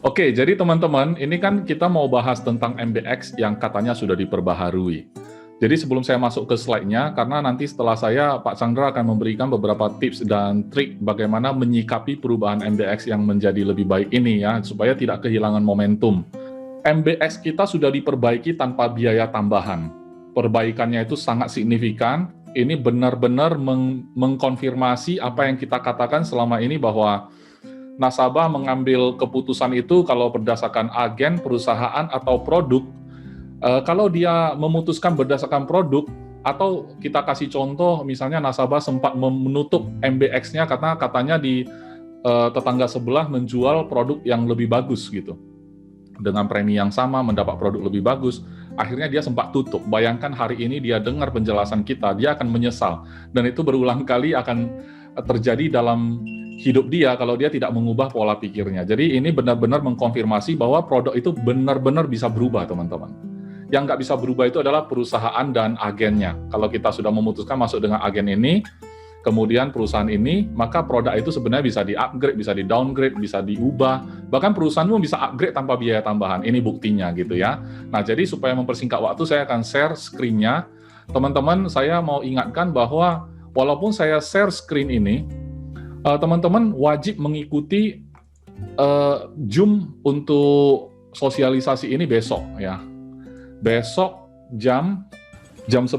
Oke, jadi teman-teman, ini kan kita mau bahas tentang MBX yang katanya sudah diperbaharui. Jadi sebelum saya masuk ke slide-nya, karena nanti setelah saya, Pak Chandra akan memberikan beberapa tips dan trik bagaimana menyikapi perubahan MBX yang menjadi lebih baik ini ya, supaya tidak kehilangan momentum. MBX kita sudah diperbaiki tanpa biaya tambahan. Perbaikannya itu sangat signifikan. Ini benar-benar mengkonfirmasi apa yang kita katakan selama ini bahwa nasabah mengambil keputusan itu kalau berdasarkan agen, perusahaan, atau produk. Kalau dia memutuskan berdasarkan produk, atau kita kasih contoh, misalnya nasabah sempat menutup MBX-nya karena katanya di tetangga sebelah menjual produk yang lebih bagus gitu. Dengan premi yang sama, mendapat produk lebih bagus, akhirnya dia sempat tutup. Bayangkan hari ini dia dengar penjelasan kita, dia akan menyesal. Dan itu berulang kali akan terjadi dalam hidup dia kalau dia tidak mengubah pola pikirnya. Jadi ini benar-benar mengkonfirmasi bahwa produk itu benar-benar bisa berubah, teman-teman. Yang nggak bisa berubah itu adalah perusahaan dan agennya. Kalau kita sudah memutuskan masuk dengan agen ini, kemudian perusahaan ini, maka produk itu sebenarnya bisa di-upgrade, bisa di-downgrade, bisa diubah. Bahkan perusahaanmu bisa upgrade tanpa biaya tambahan. Ini buktinya gitu ya. Nah, jadi supaya mempersingkat waktu, saya akan share screen-nya. Teman-teman, saya mau ingatkan bahwa walaupun saya share screen ini, teman-teman wajib mengikuti Zoom untuk sosialisasi ini besok ya. Besok jam 10,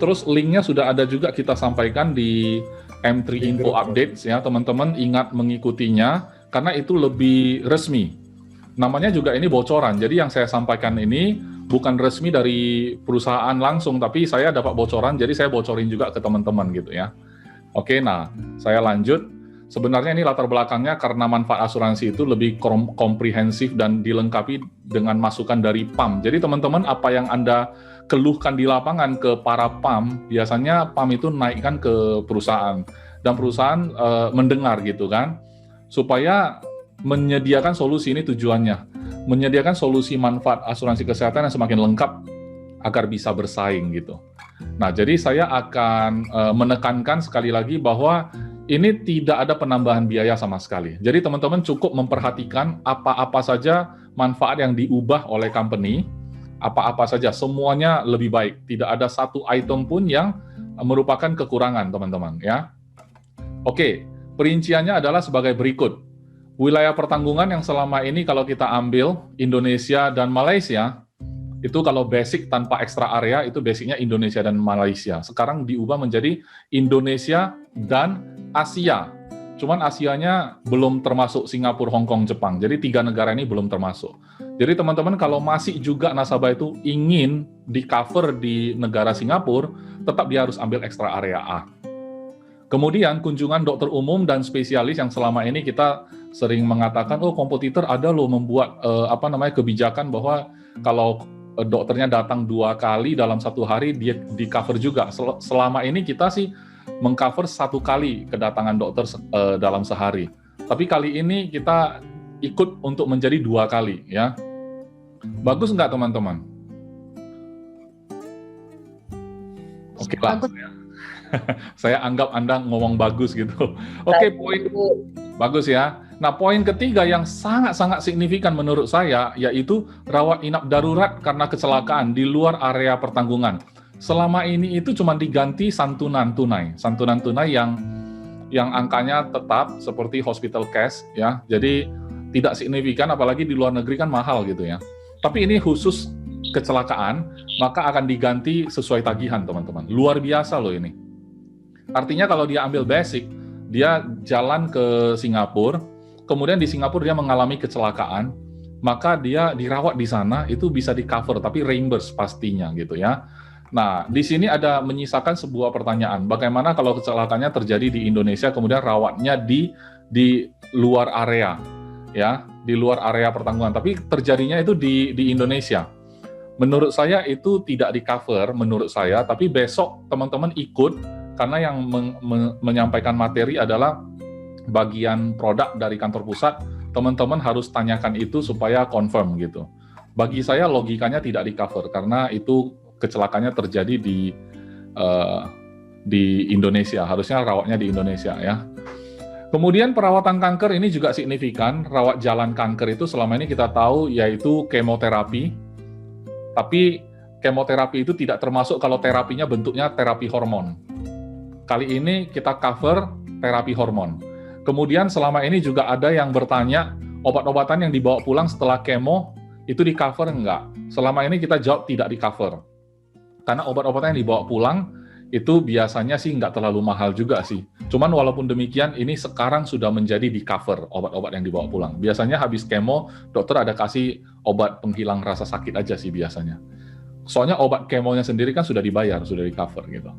terus linknya sudah ada juga kita sampaikan di M3 Info Updates ya, teman-teman ingat mengikutinya karena itu lebih resmi. Namanya juga ini bocoran, jadi yang saya sampaikan ini bukan resmi dari perusahaan langsung, tapi saya dapat bocoran, jadi saya bocorin juga ke teman-teman gitu ya. Oke, nah saya lanjut. Sebenarnya ini latar belakangnya karena manfaat asuransi itu lebih komprehensif dan dilengkapi dengan masukan dari PAM. Jadi teman-teman, apa yang Anda keluhkan di lapangan ke para PAM, biasanya PAM itu naikkan ke perusahaan. Dan perusahaan mendengar gitu kan, supaya menyediakan solusi, ini tujuannya. Menyediakan solusi manfaat asuransi kesehatan yang semakin lengkap agar bisa bersaing gitu. Nah, jadi saya akan menekankan sekali lagi bahwa ini tidak ada penambahan biaya sama sekali. Jadi teman-teman cukup memperhatikan apa-apa saja manfaat yang diubah oleh company, apa-apa saja, semuanya lebih baik. Tidak ada satu item pun yang merupakan kekurangan, teman-teman ya. Oke, perinciannya adalah sebagai berikut. Wilayah pertanggungan yang selama ini kalau kita ambil Indonesia dan Malaysia, itu kalau basic tanpa ekstra area, itu basicnya Indonesia dan Malaysia. Sekarang diubah menjadi Indonesia dan Asia. Cuman Asianya belum termasuk Singapura, Hong Kong, Jepang. Jadi 3 negara ini belum termasuk. Jadi teman-teman kalau masih juga nasabah itu ingin di-cover di negara Singapura, tetap dia harus ambil ekstra area A. Kemudian kunjungan dokter umum dan spesialis yang selama ini kita sering mengatakan, oh kompetitor ada loh membuat kebijakan bahwa kalau dokternya datang 2 kali dalam 1 hari dia di-cover juga. Selama ini kita sih mengcover 1 kali kedatangan dokter dalam sehari. Tapi kali ini kita ikut untuk menjadi 2 kali ya. Bagus nggak teman-teman? Oke lah. Saya anggap Anda ngomong bagus gitu. Oke, poin bagus ya. Nah, poin ketiga yang sangat-sangat signifikan menurut saya yaitu rawat inap darurat karena kecelakaan di luar area pertanggungan. Selama ini itu cuma diganti santunan tunai yang angkanya tetap seperti hospital cash ya. Jadi tidak signifikan, apalagi di luar negeri kan mahal gitu ya. Tapi ini khusus kecelakaan, maka akan diganti sesuai tagihan, teman-teman. Luar biasa loh ini. Artinya kalau dia ambil basic, dia jalan ke Singapura, kemudian di Singapura dia mengalami kecelakaan, maka dia dirawat di sana itu bisa di-cover, tapi reimburse pastinya gitu ya. Nah, di sini ada menyisakan sebuah pertanyaan, bagaimana kalau kecelakaannya terjadi di Indonesia, kemudian rawatnya di luar area, ya, di luar area pertanggungan, tapi terjadinya itu di Indonesia. Menurut saya itu tidak di-cover, menurut saya, tapi besok teman-teman ikut, karena yang menyampaikan materi adalah bagian produk dari kantor pusat, teman-teman harus tanyakan itu supaya confirm gitu. Bagi saya logikanya tidak di-cover, karena itu kecelakaannya terjadi di Indonesia, harusnya rawatnya di Indonesia ya. Kemudian perawatan kanker ini juga signifikan. Rawat jalan kanker itu selama ini kita tahu yaitu kemoterapi. Tapi kemoterapi itu tidak termasuk kalau terapinya bentuknya terapi hormon. Kali ini kita cover terapi hormon. Kemudian selama ini juga ada yang bertanya, obat-obatan yang dibawa pulang setelah kemo itu di cover enggak? Selama ini kita jawab tidak di cover. Karena obat-obatan yang dibawa pulang itu biasanya sih nggak terlalu mahal juga sih. Cuman walaupun demikian, ini sekarang sudah menjadi di cover obat-obat yang dibawa pulang. Biasanya habis kemo, dokter ada kasih obat penghilang rasa sakit aja sih biasanya. Soalnya obat kemonya sendiri kan sudah dibayar, sudah di cover gitu.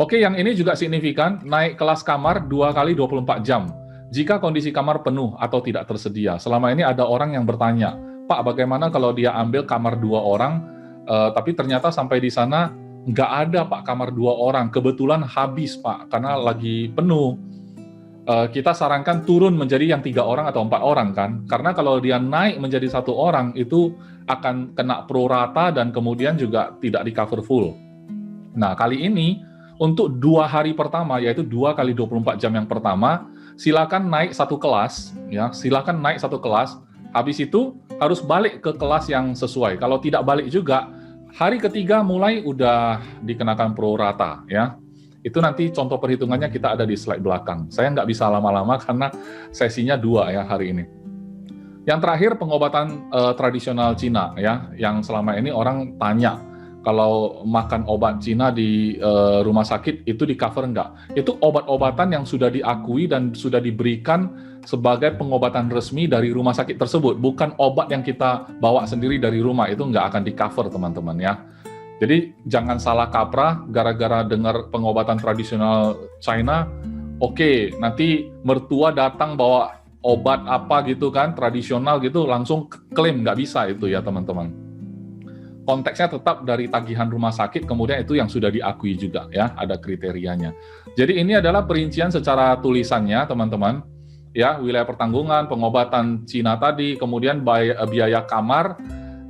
Oke, yang ini juga signifikan, naik kelas kamar 2 kali 24 jam. Jika kondisi kamar penuh atau tidak tersedia. Selama ini ada orang yang bertanya, Pak, bagaimana kalau dia ambil kamar 2 orang, tapi ternyata sampai di sana nggak ada Pak kamar 2 orang, kebetulan habis Pak, karena lagi penuh. Kita sarankan turun menjadi yang 3 orang atau 4 orang kan, karena kalau dia naik menjadi 1 orang, itu akan kena pro rata dan kemudian juga tidak di cover full. Nah, kali ini, untuk 2 hari pertama, yaitu 2 kali 24 jam yang pertama, silakan naik 1 kelas, ya, silakan naik 1 kelas, habis itu harus balik ke kelas yang sesuai. Kalau tidak balik juga, hari ketiga mulai udah dikenakan pro rata, ya. Itu nanti contoh perhitungannya kita ada di slide belakang. Saya nggak bisa lama-lama karena sesinya 2 ya hari ini. Yang terakhir pengobatan tradisional Cina, ya, yang selama ini orang tanya kalau makan obat Cina di rumah sakit itu di cover nggak? Itu obat-obatan yang sudah diakui dan sudah diberikan sebagai pengobatan resmi dari rumah sakit tersebut, bukan obat yang kita bawa sendiri dari rumah, itu nggak akan di-cover teman-teman ya. Jadi jangan salah kaprah gara-gara dengar pengobatan tradisional China, oke, nanti mertua datang bawa obat apa gitu kan, tradisional gitu, langsung klaim, nggak bisa itu ya teman-teman. Konteksnya tetap dari tagihan rumah sakit, kemudian itu yang sudah diakui juga ya, ada kriterianya. Jadi ini adalah perincian secara tulisannya teman-teman. Ya, wilayah pertanggungan, pengobatan Cina tadi, kemudian biaya kamar,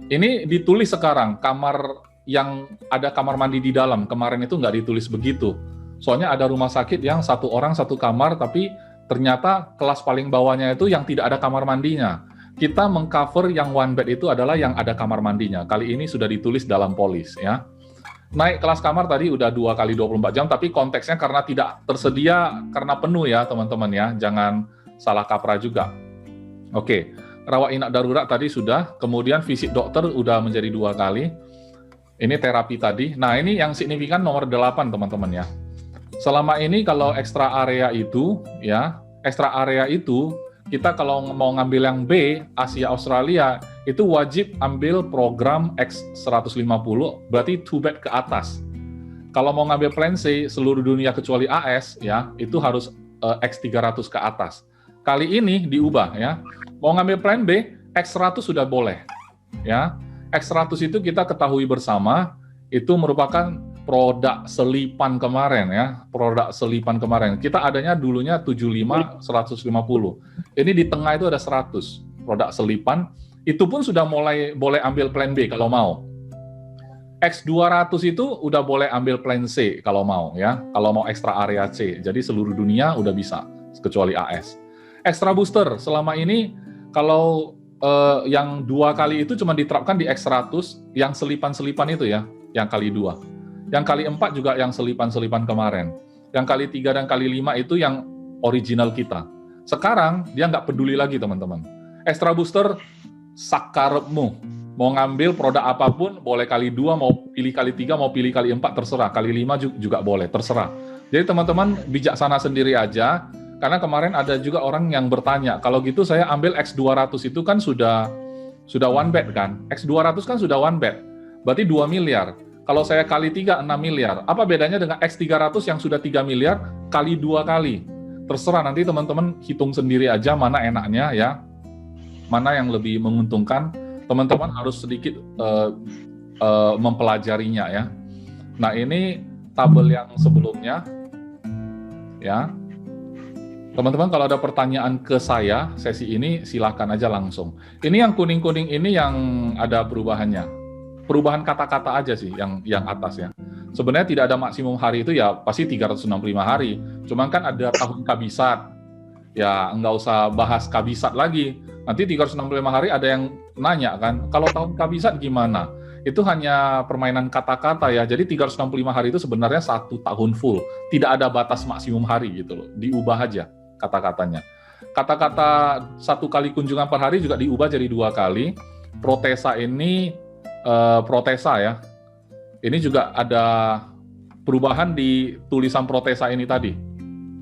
ini ditulis sekarang, kamar yang ada kamar mandi di dalam, kemarin itu nggak ditulis begitu. Soalnya ada rumah sakit yang 1 orang 1 kamar, tapi ternyata kelas paling bawahnya itu yang tidak ada kamar mandinya. Kita mengcover yang one bed itu adalah yang ada kamar mandinya. Kali ini sudah ditulis dalam polis, ya. Naik kelas kamar tadi udah 2 kali 24 jam, tapi konteksnya karena tidak tersedia, karena penuh ya teman-teman ya, jangan salah kaprah juga. Oke, rawat inap darurat tadi sudah, kemudian visit dokter udah menjadi 2 kali. Ini terapi tadi. Nah, ini yang signifikan nomor 8 teman-teman ya. Selama ini kalau ekstra area itu ya, ekstra area itu kita kalau mau ngambil yang B, Asia Australia, itu wajib ambil program X150, berarti 2 bed ke atas. Kalau mau ngambil plan C, seluruh dunia kecuali AS, ya, itu harus X300 ke atas. Kali ini diubah ya. Mau ngambil plan B, X100 sudah boleh. Ya. X100 itu kita ketahui bersama itu merupakan produk selipan kemarin ya, produk selipan kemarin. Kita adanya dulunya 75 150. Ini di tengah itu ada 100 produk selipan. Itu pun sudah mulai boleh ambil plan B kalau mau. X200 itu udah boleh ambil plan C kalau mau ya, kalau mau ekstra area C. Jadi seluruh dunia udah bisa kecuali AS. Extra booster selama ini kalau yang 2 kali itu cuma diterapkan di X100 yang selipan-selipan itu ya, yang kali 2. Yang kali 4 juga yang selipan-selipan kemarin. Yang kali 3 dan kali 5 itu yang original kita. Sekarang dia nggak peduli lagi teman-teman. Extra booster sakarepmu. Mau ngambil produk apapun boleh kali 2, mau pilih kali 3, mau pilih kali 4 terserah. Kali 5 juga boleh, terserah. Jadi teman-teman bijaksana sendiri aja. Karena kemarin ada juga orang yang bertanya, kalau gitu saya ambil X200 itu kan sudah one bed kan? X200 kan sudah one bed, berarti 2 miliar. Kalau saya kali 3, 6 miliar. Apa bedanya dengan X300 yang sudah 3 miliar kali 2 kali? Terserah, nanti teman-teman hitung sendiri aja mana enaknya ya, mana yang lebih menguntungkan. Teman-teman harus sedikit mempelajarinya ya. Nah ini tabel yang sebelumnya ya. Teman-teman kalau ada pertanyaan ke saya, sesi ini silakan aja langsung. Ini yang kuning-kuning ini yang ada perubahannya. Perubahan kata-kata aja sih yang atas ya. Sebenarnya tidak ada maksimum hari itu ya pasti 365 hari. Cuman kan ada tahun kabisat. ya nggak usah bahas kabisat lagi. Nanti 365 hari ada yang nanya kan, kalau tahun kabisat gimana? Itu hanya permainan kata-kata ya. Jadi 365 hari itu sebenarnya 1 tahun full. Tidak ada batas maksimum hari gitu loh. Diubah aja kata-katanya. Kata-kata 1 kali kunjungan per hari juga diubah jadi 2 kali. Protesa ini protesa ya. Ini juga ada perubahan di tulisan protesa ini tadi.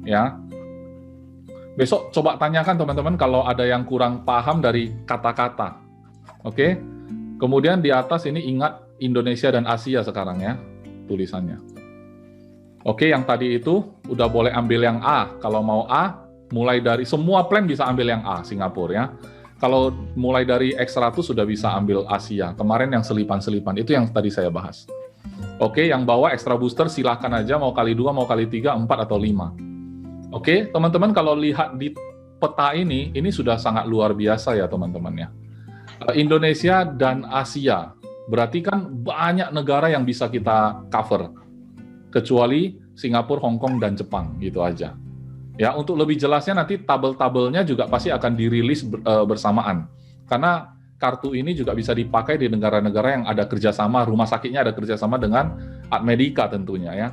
Ya. Besok coba tanyakan teman-teman kalau ada yang kurang paham dari kata-kata. Oke. Kemudian di atas ini ingat Indonesia dan Asia sekarang ya tulisannya. Oke, yang tadi itu udah boleh ambil yang A. Kalau mau A, mulai dari semua plan bisa ambil yang A, Singapura ya. Kalau mulai dari X100 sudah bisa ambil Asia. Kemarin yang selipan-selipan itu yang tadi saya bahas. Oke, yang bawah extra booster silahkan aja mau kali 2, mau kali 3, 4 atau 5. Oke, teman-teman kalau lihat di peta ini sudah sangat luar biasa ya teman-teman ya. Indonesia dan Asia, berarti kan banyak negara yang bisa kita cover, kecuali Singapura, Hong Kong, dan Jepang, gitu aja. Ya, untuk lebih jelasnya nanti tabel-tabelnya juga pasti akan dirilis bersamaan, karena kartu ini juga bisa dipakai di negara-negara yang ada kerjasama, rumah sakitnya ada kerjasama dengan Admedica tentunya ya.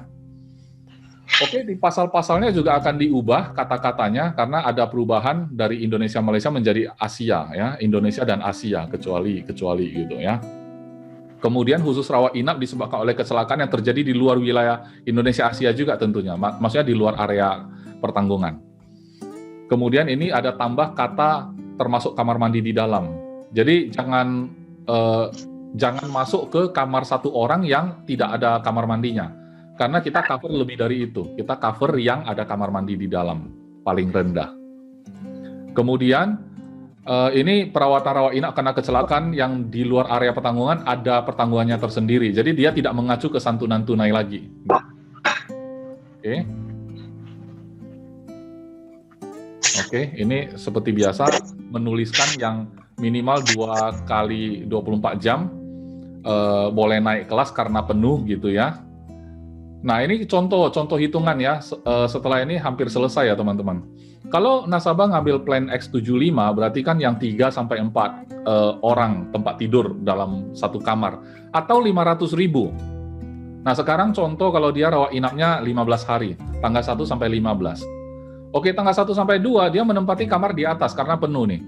Oke, di pasal-pasalnya juga akan diubah kata-katanya karena ada perubahan dari Indonesia Malaysia menjadi Asia ya, Indonesia dan Asia kecuali gitu ya. Kemudian khusus rawat inap disebabkan oleh kecelakaan yang terjadi di luar wilayah Indonesia Asia juga tentunya, maksudnya di luar area pertanggungan. Kemudian ini ada tambah kata termasuk kamar mandi di dalam. Jadi jangan masuk ke kamar satu orang yang tidak ada kamar mandinya. Karena kita cover lebih dari itu. Kita cover yang ada kamar mandi di dalam, paling rendah. Kemudian, ini perawatan rawat inap karena kecelakaan yang di luar area pertanggungan ada pertanggungannya tersendiri. Jadi dia tidak mengacu ke santunan tunai lagi. Oke, ini seperti biasa menuliskan yang minimal 2 kali 24 jam, boleh naik kelas karena penuh gitu ya. Nah, ini contoh hitungan ya, setelah ini hampir selesai ya teman-teman. Kalau nasabah ngambil plan X75, berarti kan yang 3-4 orang tempat tidur dalam satu kamar, atau 500.000. Nah, sekarang contoh kalau dia rawat inapnya 15 hari, tanggal 1 sampai 15. Oke, tanggal 1 sampai 2, dia menempati kamar di atas karena penuh nih.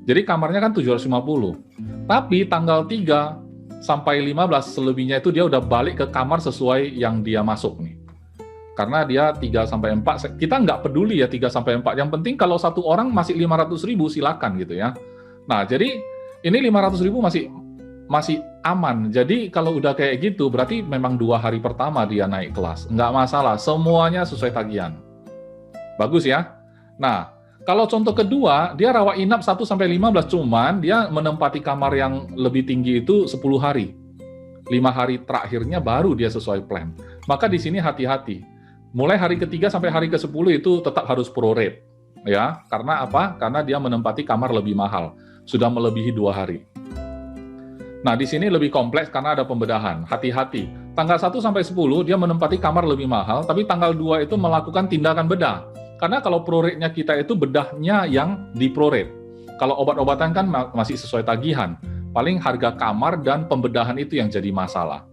Jadi kamarnya kan 750. Tapi tanggal 3 sampai 15 selebihnya itu dia udah balik ke kamar sesuai yang dia masuk nih. Karena dia 3-4, kita nggak peduli ya 3-4, yang penting kalau satu orang masih 500.000 silakan gitu ya. Nah, jadi ini 500.000 masih aman. Jadi kalau udah kayak gitu berarti memang 2 hari pertama dia naik kelas. Nggak masalah, semuanya sesuai tagihan. Bagus ya. Nah, kalau contoh kedua, dia rawat inap 1-15, cuman dia menempati kamar yang lebih tinggi itu 10 hari. 5 hari terakhirnya baru dia sesuai plan. Maka di sini hati-hati. Mulai hari ke-3 sampai hari ke-10 itu tetap harus prorate. Ya, karena apa? Karena dia menempati kamar lebih mahal. Sudah melebihi 2 hari. Nah, di sini lebih kompleks karena ada pembedahan. Hati-hati. Tanggal 1 sampai 10 dia menempati kamar lebih mahal, tapi tanggal 2 itu melakukan tindakan bedah. Karena kalau prorate-nya kita itu bedahnya yang di prorate. Kalau obat-obatan kan masih sesuai tagihan. Paling harga kamar dan pembedahan itu yang jadi masalah.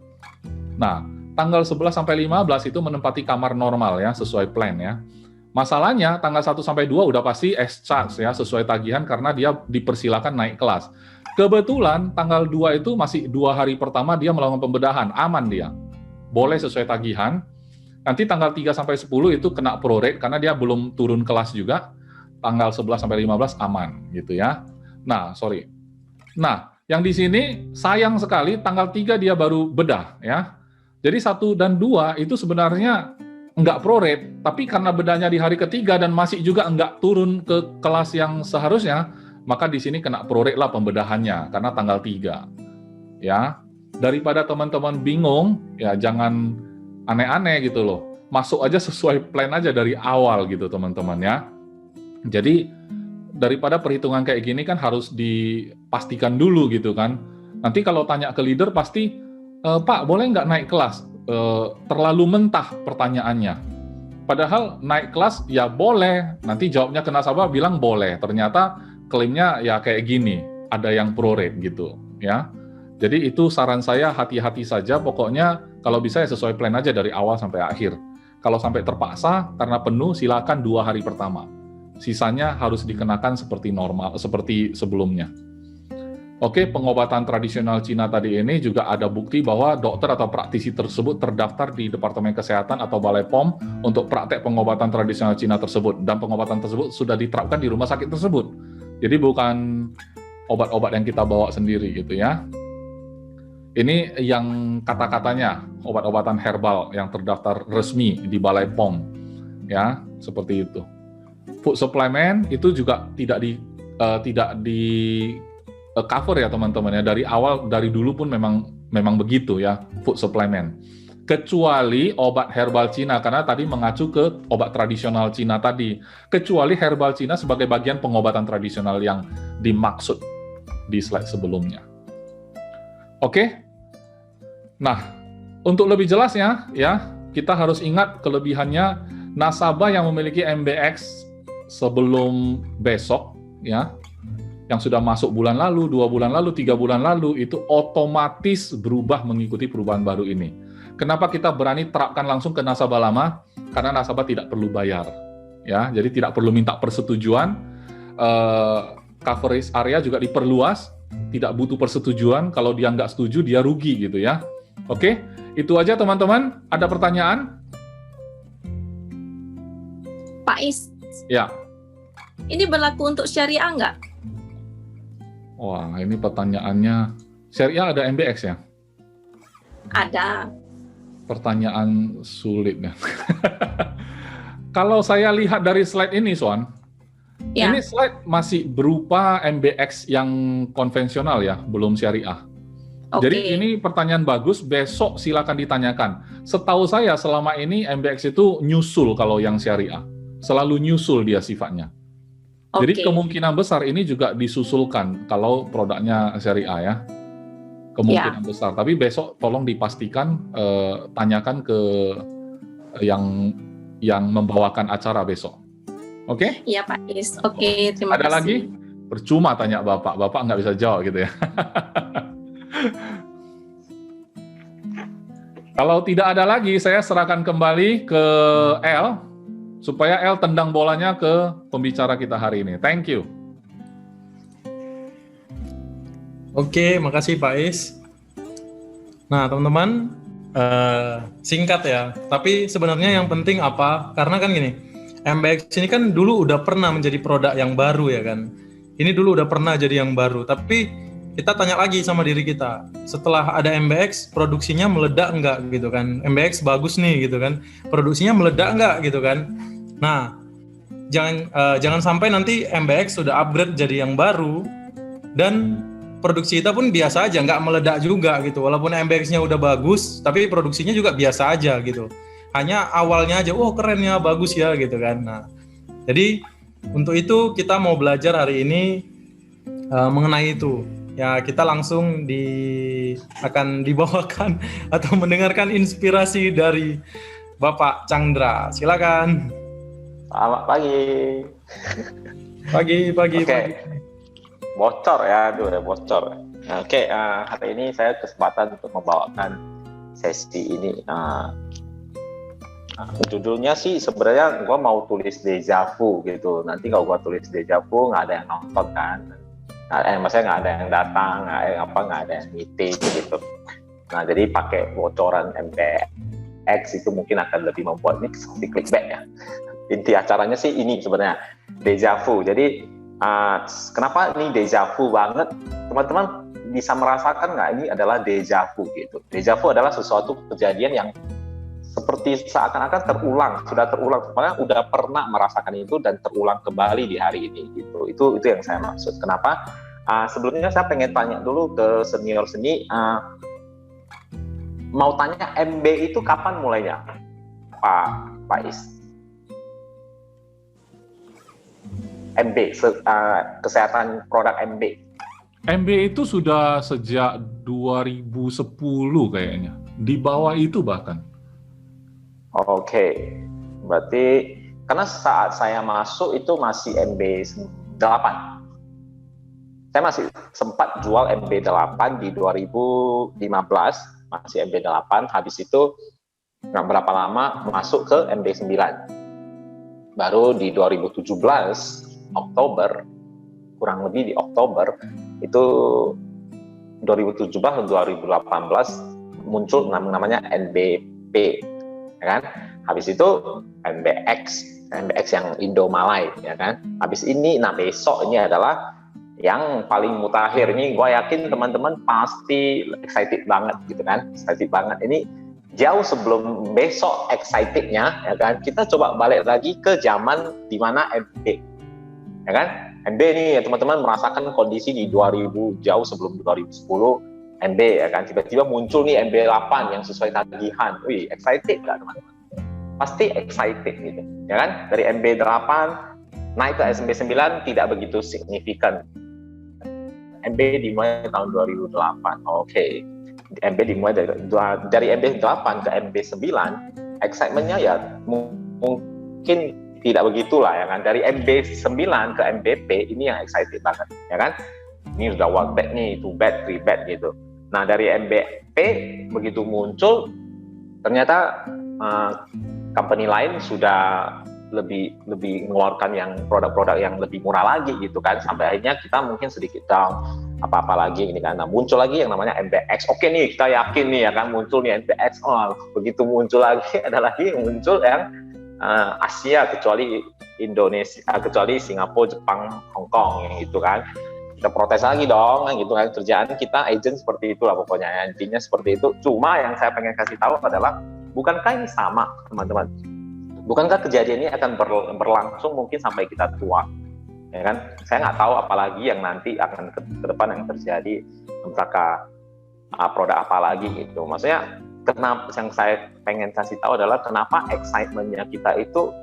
Nah, tanggal 11 sampai 15 itu menempati kamar normal ya, sesuai plan ya. Masalahnya tanggal 1 sampai 2 udah pasti S-charge ya, sesuai tagihan karena dia dipersilakan naik kelas. Kebetulan tanggal 2 itu masih 2 hari pertama dia melakukan pembedahan, aman dia. Boleh sesuai tagihan. Nanti tanggal 3 sampai 10 itu kena prorate karena dia belum turun kelas juga. Tanggal 11 sampai 15 aman gitu ya. Nah, yang di sini sayang sekali tanggal 3 dia baru bedah ya. Jadi 1 dan 2 itu sebenarnya enggak prorate, tapi karena bedahnya di hari ketiga dan masih juga enggak turun ke kelas yang seharusnya, maka di sini kena prorate lah pembedahannya karena tanggal 3. Ya. Daripada teman-teman bingung, ya jangan aneh-aneh gitu loh. Masuk aja sesuai plan aja dari awal gitu teman-teman ya. Jadi daripada perhitungan kayak gini kan harus dipastikan dulu gitu kan. Nanti kalau tanya ke leader pasti, Pak boleh nggak naik kelas? Terlalu mentah pertanyaannya. Padahal naik kelas ya boleh. Nanti jawabnya ke nasabah bilang boleh. Ternyata klaimnya ya kayak gini, ada yang prorate gitu ya. Jadi itu saran saya, hati-hati saja. Pokoknya kalau bisa ya sesuai plan aja dari awal sampai akhir. Kalau sampai terpaksa karena penuh, silakan 2 hari pertama. Sisanya harus dikenakan seperti normal, seperti sebelumnya. Oke, pengobatan tradisional Cina tadi ini juga ada bukti bahwa dokter atau praktisi tersebut terdaftar di Departemen Kesehatan atau Balai POM untuk praktek pengobatan tradisional Cina tersebut, dan pengobatan tersebut sudah diterapkan di rumah sakit tersebut. Jadi bukan obat-obat yang kita bawa sendiri gitu ya. Ini yang kata-katanya obat-obatan herbal yang terdaftar resmi di Balai POM, ya seperti itu. Food supplement itu juga tidak di cover ya teman-teman ya, dari awal, dari dulu pun memang begitu ya, food supplement. Kecuali obat herbal Cina, karena tadi mengacu ke obat tradisional Cina tadi. Kecuali herbal Cina sebagai bagian pengobatan tradisional yang dimaksud di slide sebelumnya. Oke? Nah, untuk lebih jelasnya ya, kita harus ingat kelebihannya nasabah yang memiliki MBX sebelum besok ya, yang sudah masuk bulan lalu, 2 bulan lalu, 3 bulan lalu, itu otomatis berubah mengikuti perubahan baru ini. Kenapa kita berani terapkan langsung ke nasabah lama? Karena nasabah tidak perlu bayar, ya. Jadi tidak perlu minta persetujuan. Coverage area juga diperluas, tidak butuh persetujuan. Kalau dia nggak setuju, dia rugi gitu ya. Oke, itu aja teman-teman. Ada pertanyaan? Pak Is. Ya. Ini berlaku untuk syariah nggak? Wah, ini pertanyaannya. Syariah ada MBX ya? Ada. Pertanyaan sulit ya. Kalau saya lihat dari slide ini, Swan, Ya. ini slide masih berupa MBX yang konvensional ya, belum syariah. Oke. Jadi ini pertanyaan bagus, besok silakan ditanyakan. Setahu saya selama ini MBX itu nyusul kalau yang syariah. Selalu nyusul dia sifatnya. Jadi kemungkinan besar ini juga disusulkan kalau produknya syariah ya. Kemungkinan besar. Tapi besok tolong dipastikan, tanyakan ke yang membawakan acara besok. Oke? Iya Pak Is. Oke, terima kasih. Ada lagi? Percuma tanya Bapak. Bapak nggak bisa jawab gitu ya. Kalau tidak ada lagi, saya serahkan kembali ke El. Supaya El tendang bolanya ke pembicara kita hari ini. Thank you. Oke, makasih Pak Is. Nah, teman-teman, singkat ya. Tapi sebenarnya yang penting apa? Karena kan gini, MBX ini kan dulu udah pernah menjadi produk yang baru ya kan. Ini dulu udah pernah jadi yang baru. Tapi kita tanya lagi sama diri kita. Setelah ada MBX, produksinya meledak enggak gitu kan? MBX bagus nih gitu kan. Produksinya meledak enggak gitu kan? Nah, jangan sampai nanti MBX sudah upgrade jadi yang baru dan produksi kita pun biasa aja, nggak meledak juga gitu. Walaupun MBX-nya udah bagus, tapi produksinya juga biasa aja gitu. Hanya awalnya aja, oh keren ya, bagus ya gitu kan. Nah, jadi untuk itu kita mau belajar hari ini mengenai itu. Ya kita langsung akan dibawakan atau mendengarkan inspirasi dari Bapak Chandra. Silakan. Selamat pagi. Pagi. Bocor ya, udah bocor. Oke, hari ini saya kesempatan untuk membawakan sesi ini. Judulnya sih sebenarnya gue mau tulis deja vu gitu. Nanti kalau gue tulis deja vu nggak ada yang nonton kan. Maksudnya nggak ada yang datang, nggak ada yang meeting gitu. Nah jadi pakai bocoran MBX itu mungkin akan lebih membuat ini seperti clickbait ya. Inti acaranya sih ini sebenarnya deja vu. Jadi kenapa ini deja vu banget? Teman-teman bisa merasakan nggak ini adalah deja vu gitu. Deja vu adalah sesuatu kejadian yang seperti seakan-akan sudah terulang. Sebenarnya udah pernah merasakan itu dan terulang kembali di hari ini gitu. Itu yang saya maksud. Kenapa? Sebelumnya saya pengen tanya dulu ke senior seni. Mau tanya MB itu kapan mulainya, Pak Is? MB, kesehatan produk MB. MB itu sudah sejak 2010 kayaknya. Di bawah itu bahkan. Oke. Berarti karena saat saya masuk itu masih MB8. Saya masih sempat jual MB8 di 2015, masih MB8. Habis itu nggak berapa lama masuk ke MB9. Baru di 2017 Oktober, kurang lebih di Oktober itu 2017 atau 2018 muncul namanya NBP, ya kan? Habis itu MBX yang Indo Malay, ya kan? Habis ini, nah besok ini adalah yang paling mutakhir. Ini gue yakin teman-teman pasti excited banget gitu kan? Excited banget. Ini jauh sebelum besok excitednya, ya kan? Kita coba balik lagi ke zaman di mana MB, ya kan? MB ini ya teman-teman merasakan kondisi di 2000, jauh sebelum 2010 MB, ya kan? Tiba-tiba muncul nih MB8 yang sesuai tagihan. Wih, excited nggak teman-teman? Pasti excited gitu, ya kan? Dari MB8 naik ke MB9 tidak begitu signifikan. MB dimulai tahun 2008. Oke. MB dimulai dari MB8 ke MB9, excitementnya ya mungkin tidak begitulah, ya kan? Dari MB9 ke MBP ini yang excited banget, ya kan? Ini sudah 1 bet nih, 2 bet, 3 bet gitu. Nah dari MBP begitu muncul, ternyata company lain sudah lebih mengeluarkan yang produk-produk yang lebih murah lagi gitu kan, sampai akhirnya kita mungkin sedikit down apa-apa lagi ini kan. Nah muncul lagi yang namanya MBX. Oke nih, kita yakin nih ya kan, muncul nih MBX. Oh, begitu muncul lagi ada lagi yang muncul yang Asia, kecuali Indonesia, kecuali Singapura, Jepang, Hong Kong yang gitu kan. Kita protes lagi dong gitu kan, kerjaan kita agent seperti itulah pokoknya, intinya seperti itu. Cuma yang saya pengen kasih tahu adalah, bukankah ini sama teman-teman? Bukankah kejadian ini akan berlangsung mungkin sampai kita tua, ya kan? Saya nggak tahu apalagi yang nanti akan ke depan yang terjadi, entahkah produk apa lagi gitu. Maksudnya kenapa yang saya pengen kasih tahu adalah kenapa excitementnya kita itu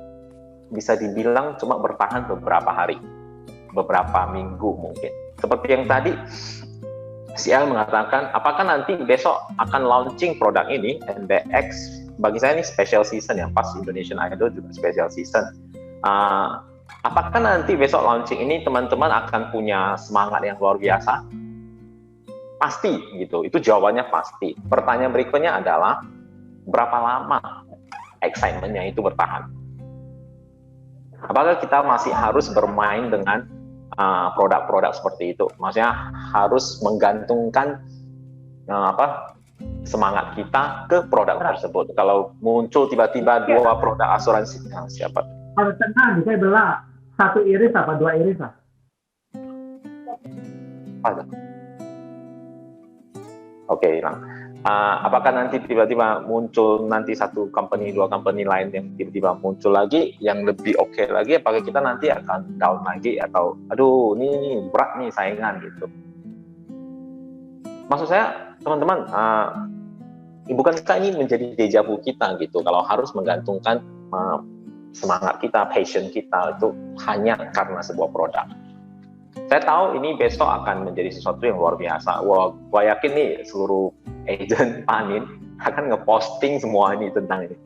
bisa dibilang cuma bertahan beberapa hari, beberapa minggu mungkin. Seperti yang tadi CL mengatakan, apakah nanti besok akan launching produk ini MBX? Bagi saya ini special season ya, pas Indonesian Idol juga special season. Apakah nanti besok launching ini teman-teman akan punya semangat yang luar biasa? Pasti gitu, itu jawabannya pasti. Pertanyaan berikutnya adalah, berapa lama excitementnya itu bertahan? Apakah kita masih harus bermain dengan produk-produk seperti itu? Maksudnya harus menggantungkan semangat kita ke produk tersebut. Kalau muncul tiba-tiba 2 produk asuransi, siapa? Kalau tengah bisa belah 1 iris apa 2 iris lah? Ada. Oke, hilang. Apakah nanti tiba-tiba muncul nanti 1 company, 2 company lain yang tiba-tiba muncul lagi yang lebih oke lagi? Apakah kita nanti akan down lagi atau aduh ini berat nih saingan gitu? Maksud saya teman-teman, bukankah ini menjadi deja vu kita gitu? Kalau harus menggantungkan semangat kita, passion kita itu hanya karena sebuah produk. Saya tahu ini besok akan menjadi sesuatu yang luar biasa. Wah, gue yakin nih seluruh agent panin akan ngeposting semua ini tentang ini,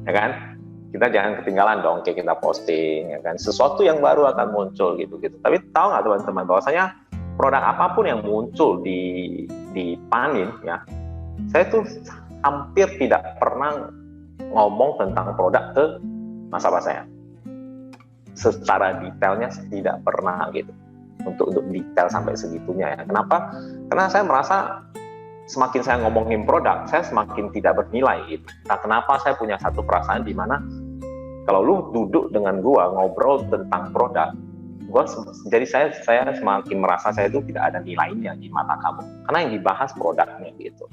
ya kan? Kita jangan ketinggalan dong, kayak kita posting, ya kan? Sesuatu yang baru akan muncul gitu. Tapi tahu nggak teman-teman, bahwasanya produk apapun yang muncul di panin, ya, saya tuh hampir tidak pernah ngomong tentang produk ke nasabah saya. Secara detailnya tidak pernah gitu. Untuk detail sampai segitunya ya. Kenapa? Karena saya merasa semakin saya ngomongin produk, saya semakin tidak bernilai gitu. Nah, kenapa saya punya satu perasaan di mana kalau lu duduk dengan gua ngobrol tentang produk, jadi saya semakin merasa saya itu tidak ada nilainya di mata kamu. Karena yang dibahas produknya gitu.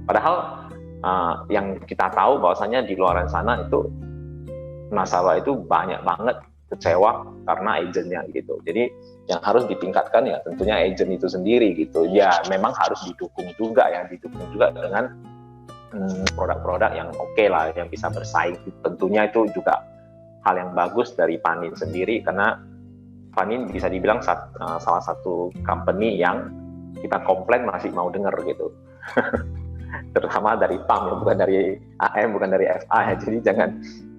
Padahal yang kita tahu bahwasanya di luar sana itu nasabah itu banyak banget kecewa karena agennya gitu. Jadi yang harus ditingkatkan ya tentunya agent itu sendiri gitu. Ya memang harus didukung juga dengan produk-produk yang oke lah, yang bisa bersaing. Tentunya itu juga hal yang bagus dari Panin sendiri, karena Panin bisa dibilang salah satu company yang kita komplain masih mau dengar gitu. terutama dari PAM ya, bukan dari AM, bukan dari FA ya. Jadi jangan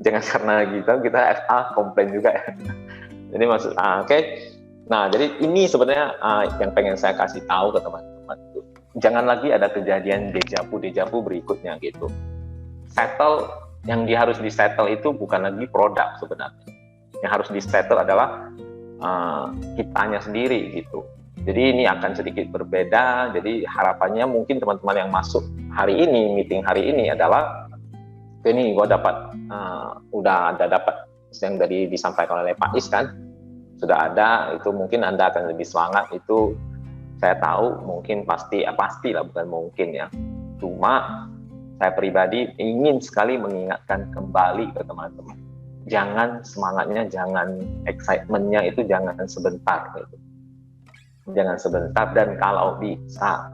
karena kita FA komplain juga ya. Jadi oke. Nah, jadi ini sebenarnya yang pengen saya kasih tahu ke teman-teman. Jangan lagi ada kejadian deja vu berikutnya gitu. Yang harus disettle itu bukan lagi produk sebenarnya. Yang harus disettle adalah kitanya sendiri gitu. Jadi ini akan sedikit berbeda. Jadi harapannya mungkin teman-teman yang masuk hari ini, meeting hari ini adalah ini gue dapat udah ada dapat yang tadi disampaikan oleh Pak Is kan, sudah ada, itu mungkin Anda akan lebih semangat. Itu saya tahu mungkin pasti lah, bukan mungkin ya. Cuma saya pribadi ingin sekali mengingatkan kembali ke teman-teman, jangan semangatnya, jangan excitement-nya itu jangan sebentar gitu. Jangan sebentar, dan kalau bisa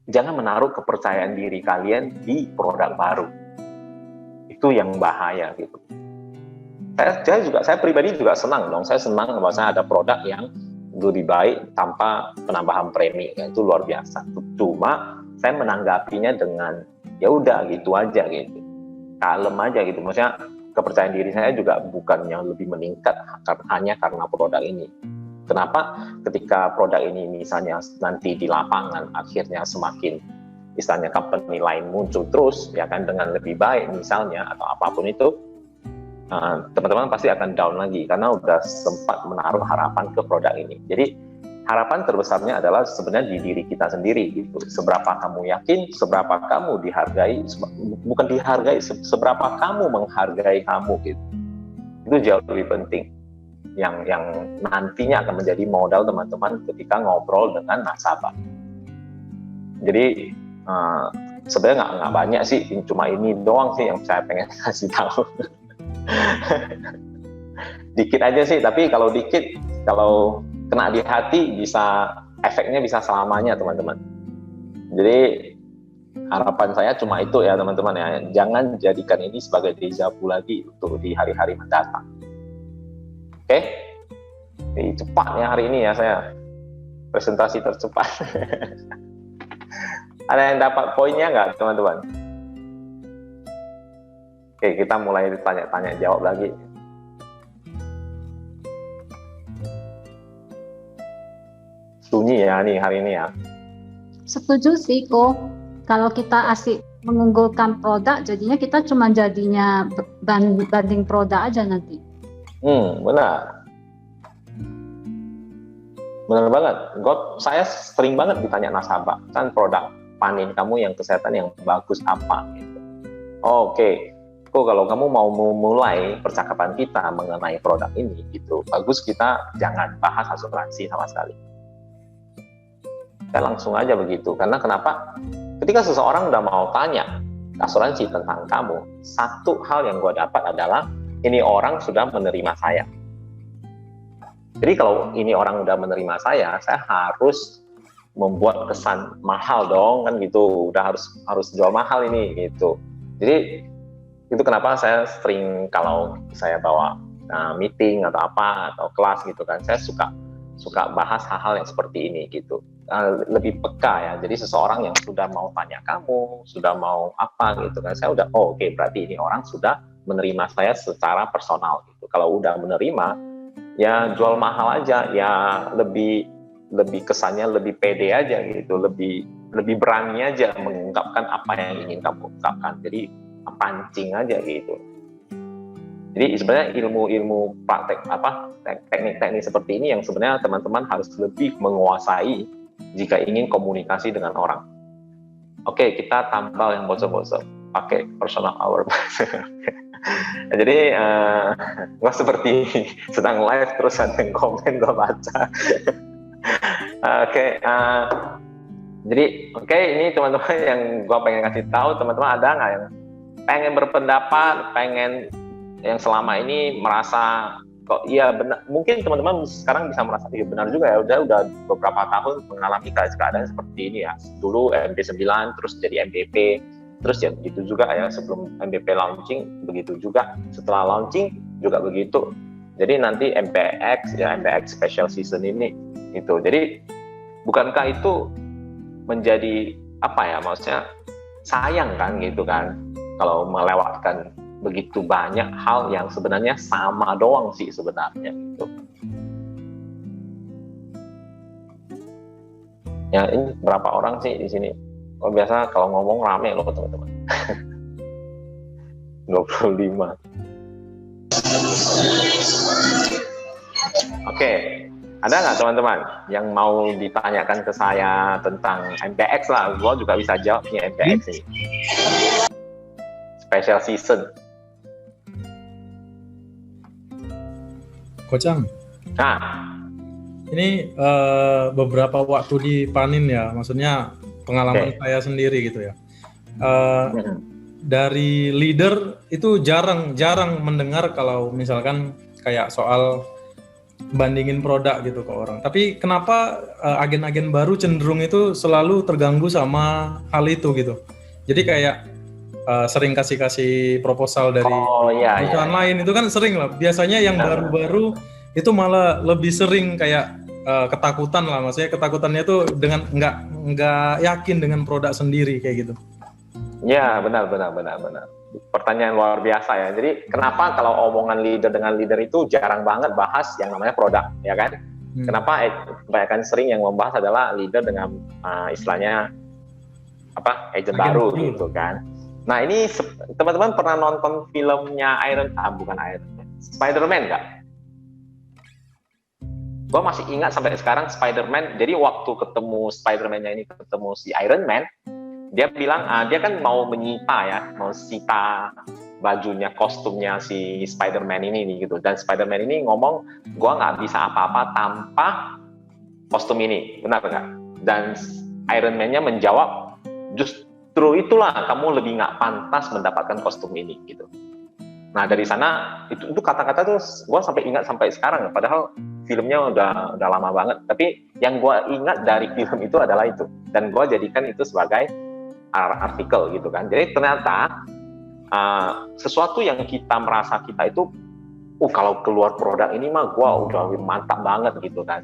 jangan menaruh kepercayaan diri kalian di produk baru. Itu yang bahaya gitu. Saya pribadi juga senang dong. Saya senang bahwasanya ada produk yang lebih baik tanpa penambahan premi. Itu luar biasa. Cuma saya menanggapinya dengan ya udah gitu aja gitu. Kalem aja gitu. Maksudnya kepercayaan diri saya juga bukan yang lebih meningkat hanya karena produk ini. Kenapa? Ketika produk ini misalnya nanti di lapangan akhirnya semakin misalnya company lain muncul terus ya kan dengan lebih baik misalnya atau apapun itu, teman-teman pasti akan down lagi karena udah sempat menaruh harapan ke produk ini. Jadi harapan terbesarnya adalah sebenarnya di diri kita sendiri gitu. Seberapa kamu yakin, seberapa kamu dihargai, bukan dihargai, seberapa kamu menghargai kamu gitu. Itu jauh lebih penting. Yang nantinya akan menjadi modal teman-teman ketika ngobrol dengan nasabah. Jadi sebenarnya nggak banyak sih, cuma ini doang sih yang saya pengen kasih tahu. Dikit aja sih, tapi kalau kena di hati efeknya bisa selamanya teman-teman. Jadi harapan saya cuma itu ya teman-teman ya, jangan jadikan ini sebagai deja vu lagi untuk di hari-hari mendatang. Oke? Jadi cepat ya hari ini ya saya presentasi tercepat. Ada yang dapat poinnya nggak teman-teman? Oke, kita mulai tanya-tanya jawab lagi. Sunyi ya nih hari ini ya. Setuju sih kok. Kalau kita asik mengunggulkan produk, jadinya kita cuma jadinya banding produk aja nanti. Benar. Benar banget. Saya sering banget ditanya nasabah, kan produk panen kamu yang kesehatan yang bagus apa? Gitu. Oke. Kalau kamu mau memulai percakapan kita mengenai produk ini, gitu, bagus kita jangan bahas asuransi sama sekali. Kita langsung aja begitu. Karena kenapa? Ketika seseorang udah mau tanya asuransi tentang kamu, satu hal yang gue dapat adalah ini orang sudah menerima saya. Jadi kalau ini orang udah menerima saya harus membuat kesan mahal dong, kan gitu. Udah harus jual mahal ini gitu. Jadi itu kenapa saya sering kalau saya bawa meeting atau apa atau kelas gitu kan, saya suka bahas hal-hal yang seperti ini gitu. Lebih peka ya. Jadi seseorang yang sudah mau tanya kamu, sudah mau apa gitu kan, saya udah oke, berarti ini orang sudah menerima saya secara personal gitu. Kalau udah menerima, ya jual mahal aja, ya lebih kesannya lebih pede aja gitu, lebih berani aja mengungkapkan apa yang ingin kamu ungkapkan. Jadi pancing aja gitu. Jadi sebenarnya ilmu praktek teknik-teknik seperti ini yang sebenarnya teman-teman harus lebih menguasai jika ingin komunikasi dengan orang. Oke, kita tambal yang bosok-bosok pakai personal hour. Jadi gue seperti sedang live terus ada yang komen gue baca. Jadi ini teman-teman yang gue pengen kasih tahu, teman-teman ada nggak yang pengen berpendapat, pengen yang selama ini merasa kok iya benar, mungkin teman-teman sekarang bisa merasa iya benar juga ya, udah beberapa tahun mengalami keadaan seperti ini ya. Dulu MB9 terus jadi MBP, terus ya begitu juga ya sebelum MBP launching, begitu juga setelah launching juga begitu. Jadi nanti MBX special season ini itu. Jadi bukankah itu menjadi apa ya, maksudnya sayang kan gitu kan kalau melewatkan begitu banyak hal yang sebenarnya sama doang sih sebenarnya gitu. Ya ini berapa orang sih di sini? Oh, biasa kalau ngomong rame loh teman-teman. 25. Oke, ada nggak teman-teman yang mau ditanyakan ke saya tentang MPX lah? Gua juga bisa jawab nih MPX ini. Special season. Kocang. Nah, Ini beberapa waktu di Panin ya, maksudnya pengalaman saya sendiri gitu ya. Dari leader itu jarang mendengar kalau misalkan kayak soal bandingin produk gitu ke orang. Tapi kenapa agen-agen baru cenderung itu selalu terganggu sama hal itu gitu. Jadi kayak sering kasih proposal dari perusahaan lain itu kan sering lah. Biasanya yang baru-baru itu malah lebih sering kayak ketakutan lah, maksudnya ketakutannya itu dengan nggak yakin dengan produk sendiri kayak gitu. Ya benar. Pertanyaan luar biasa ya. Jadi kenapa kalau omongan leader dengan leader itu jarang banget bahas yang namanya produk, ya kan? Kenapa kebanyakan sering yang membahas adalah leader dengan istilahnya apa, agent baru gitu kan? Nah ini teman-teman pernah nonton filmnya Spider-Man nggak? Gue masih ingat sampai sekarang Spider-Man. Jadi waktu ketemu Spider-Man-nya ini ketemu si Iron Man, dia bilang dia kan mau sita bajunya, kostumnya si Spider-Man ini gitu. Dan Spider-Man ini ngomong, gue nggak bisa apa-apa tanpa kostum ini, benar nggak? Dan Iron Man-nya menjawab, justru itulah kamu lebih nggak pantas mendapatkan kostum ini gitu. Nah dari sana itu kata-kata tuh gue sampai ingat sampai sekarang, padahal filmnya udah lama banget. Tapi yang gue ingat dari film itu adalah itu, dan gue jadikan itu sebagai artikel gitu kan. Jadi ternyata sesuatu yang kita merasa kita itu, kalau keluar produk ini mah gue udah mantap banget gitu kan.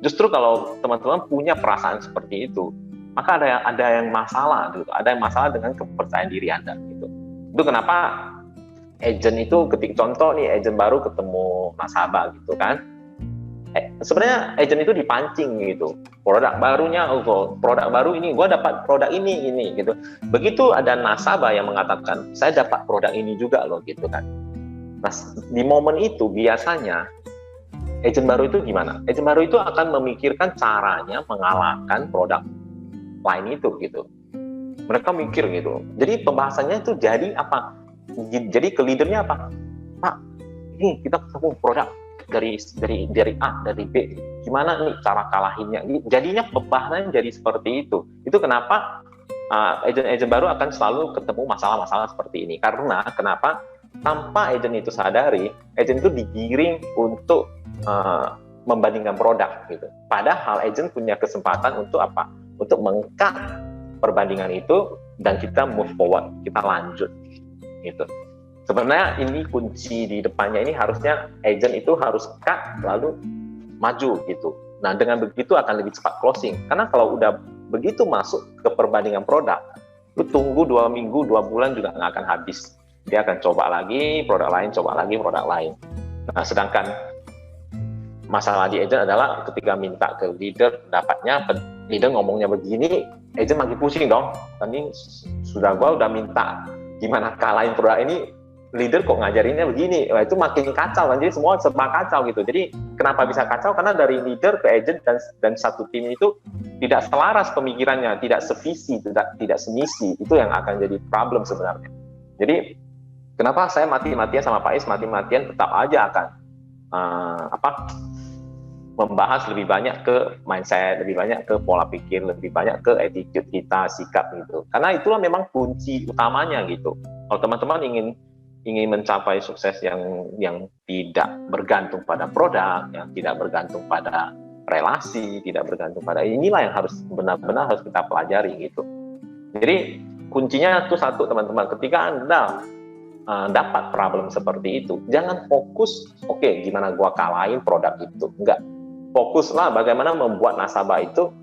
Justru kalau teman-teman punya perasaan seperti itu, maka ada yang masalah gitu. Ada yang masalah dengan kepercayaan diri Anda gitu. Itu kenapa agent itu, contoh nih agent baru ketemu nasabah gitu kan, sebenarnya agent itu dipancing gitu, produk barunya, produk baru ini, gue dapat produk ini gitu. Begitu ada nasabah yang mengatakan saya dapat produk ini juga loh gitu kan. Nah di momen itu biasanya agent baru itu gimana? Agent baru itu akan memikirkan caranya mengalahkan produk lain itu gitu. Mereka mikir gitu. Jadi pembahasannya itu jadi apa? Jadi ke leadernya apa? Pak, ini kita ketemu produk dari A, dari B. Gimana nih cara kalahinnya? Jadinya pembahasannya jadi seperti itu. Itu kenapa agent-agent baru akan selalu ketemu masalah-masalah seperti ini. Karena kenapa? Tanpa agent itu sadari, agent itu digiring untuk membandingkan produk gitu. Padahal agent punya kesempatan untuk apa? Untuk meng-cut perbandingan itu dan kita move forward, kita lanjut. Gitu. Sebenarnya ini kunci di depannya ini harusnya agent itu harus cut lalu maju gitu. Nah dengan begitu akan lebih cepat closing. Karena kalau udah begitu masuk ke perbandingan produk, lu tunggu 2 minggu, 2 bulan juga nggak akan habis. Dia akan coba lagi produk lain. Nah sedangkan masalah di agent adalah ketika minta ke leader dapatnya, leader ngomongnya begini, agent makin pusing dong. Tadi gua udah minta gimana kalahin produk ini, leader kok ngajarinnya begini. Nah, itu makin kacau kan, jadi semua serba kacau gitu. Jadi kenapa bisa kacau? Karena dari leader ke agent dan satu tim itu tidak selaras pemikirannya, tidak sevisi, tidak semisi. Itu yang akan jadi problem sebenarnya. Jadi kenapa saya mati-matian sama Pak Is, mati-matian tetap aja akan membahas lebih banyak ke mindset, lebih banyak ke pola pikir, lebih banyak ke attitude kita, sikap gitu. Karena itulah memang kunci utamanya gitu. Kalau teman-teman ingin mencapai sukses yang tidak bergantung pada produk, yang tidak bergantung pada relasi, tidak bergantung pada, inilah yang harus benar-benar harus kita pelajari gitu. Jadi kuncinya itu satu teman-teman, ketika Anda dapat problem seperti itu, jangan fokus gimana gua kalahin produk itu, enggak. Fokuslah bagaimana membuat nasabah itu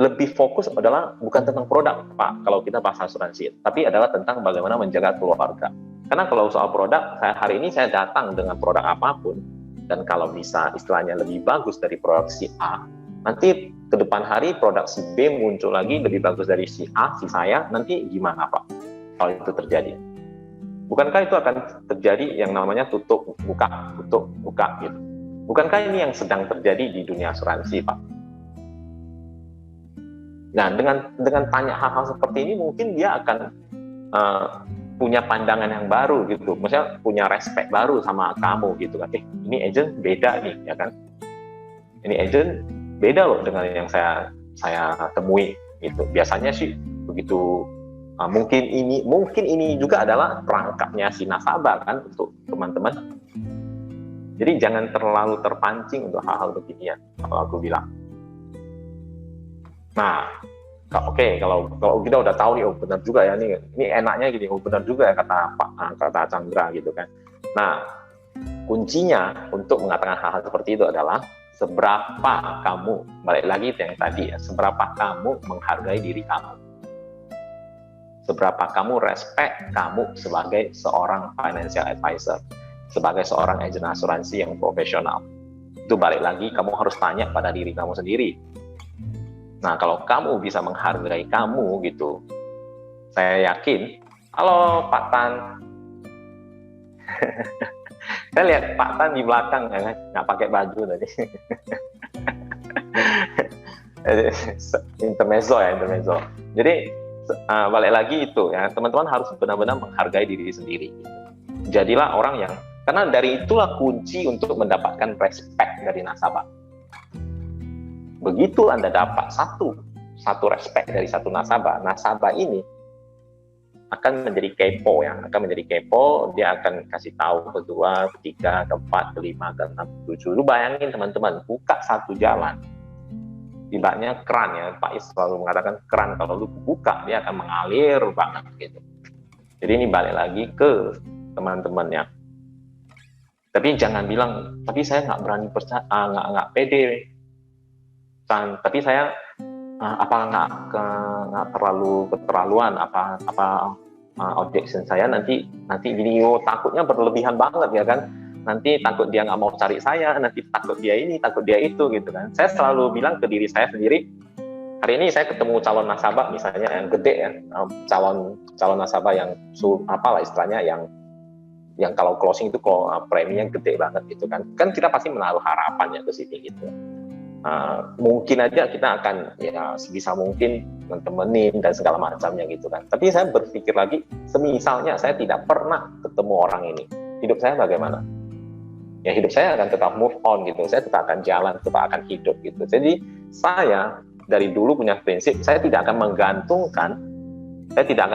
lebih fokus adalah bukan tentang produk, Pak, kalau kita bahas asuransi, tapi adalah tentang bagaimana menjaga keluarga. Karena kalau soal produk, hari ini saya datang dengan produk apapun, dan kalau bisa istilahnya lebih bagus dari produk si A, nanti ke depan hari produk si B muncul lagi lebih bagus dari si A, si saya, nanti gimana, Pak, kalau itu terjadi? Bukankah itu akan terjadi yang namanya tutup buka gitu? Bukankah ini yang sedang terjadi di dunia asuransi, Pak? Nah, dengan tanya hal-hal seperti ini, mungkin dia akan punya pandangan yang baru gitu, maksudnya punya respect baru sama kamu gitu kan. Ini agent beda nih, ya kan? Ini agent beda loh dengan yang saya temui gitu. Biasanya sih begitu. Mungkin ini juga adalah perangkapnya si nasabah kan untuk teman-teman. Jadi jangan terlalu terpancing untuk hal-hal beginian, kalau aku bilang. Nah, oke, kalau kita udah tahu nih, oh benar juga ya, ini enaknya gini, oh benar juga ya kata Chandra gitu kan. Nah, kuncinya untuk mengatakan hal-hal seperti itu adalah seberapa kamu, balik lagi yang tadi ya, seberapa kamu menghargai diri kamu, seberapa kamu respect kamu sebagai seorang financial advisor, sebagai seorang agen asuransi yang profesional. Itu balik lagi, kamu harus tanya pada diri kamu sendiri. Nah, kalau kamu bisa menghargai kamu gitu, saya yakin, halo Pak Tan. Saya lihat Pak Tan di belakang, nggak pakai baju tadi. intermezzo. Jadi, balik lagi itu ya, teman-teman harus benar-benar menghargai diri sendiri. Jadilah orang yang, karena dari itulah kunci untuk mendapatkan respect dari nasabah. Begitu Anda dapat satu respect dari satu nasabah ini akan menjadi kepo ya, dia akan kasih tahu kedua, ketiga, keempat, kelima, keenam, ketujuh. Lu bayangin teman-teman, buka satu jalan, ibaratnya keran ya, Pak Is selalu mengatakan keran, kalau lu buka dia akan mengalir banget gitu. Jadi ini balik lagi ke teman-temannya. Tapi jangan bilang, tapi saya nggak berani percaya, nggak pede. Tapi saya apa nggak terlalu keterlaluan, apa objection saya nanti gini, takutnya berlebihan banget ya kan, nanti takut dia nggak mau cari saya, nanti takut dia ini, takut dia itu gitu kan. Saya selalu bilang ke diri saya sendiri, hari ini saya ketemu calon nasabah misalnya yang gede ya, calon nasabah yang apalah istilahnya, yang kalau closing itu preminya gede banget gitu kan kita pasti menaruh harapannya ke sini gitu. Mungkin aja kita akan ya sebisa mungkin temenin dan segala macamnya gitu kan. Tapi saya berpikir lagi, semisalnya saya tidak pernah ketemu orang ini, hidup saya bagaimana? Ya hidup saya akan tetap move on gitu, saya tetap akan jalan, tetap akan hidup gitu. Jadi saya dari dulu punya prinsip, saya tidak akan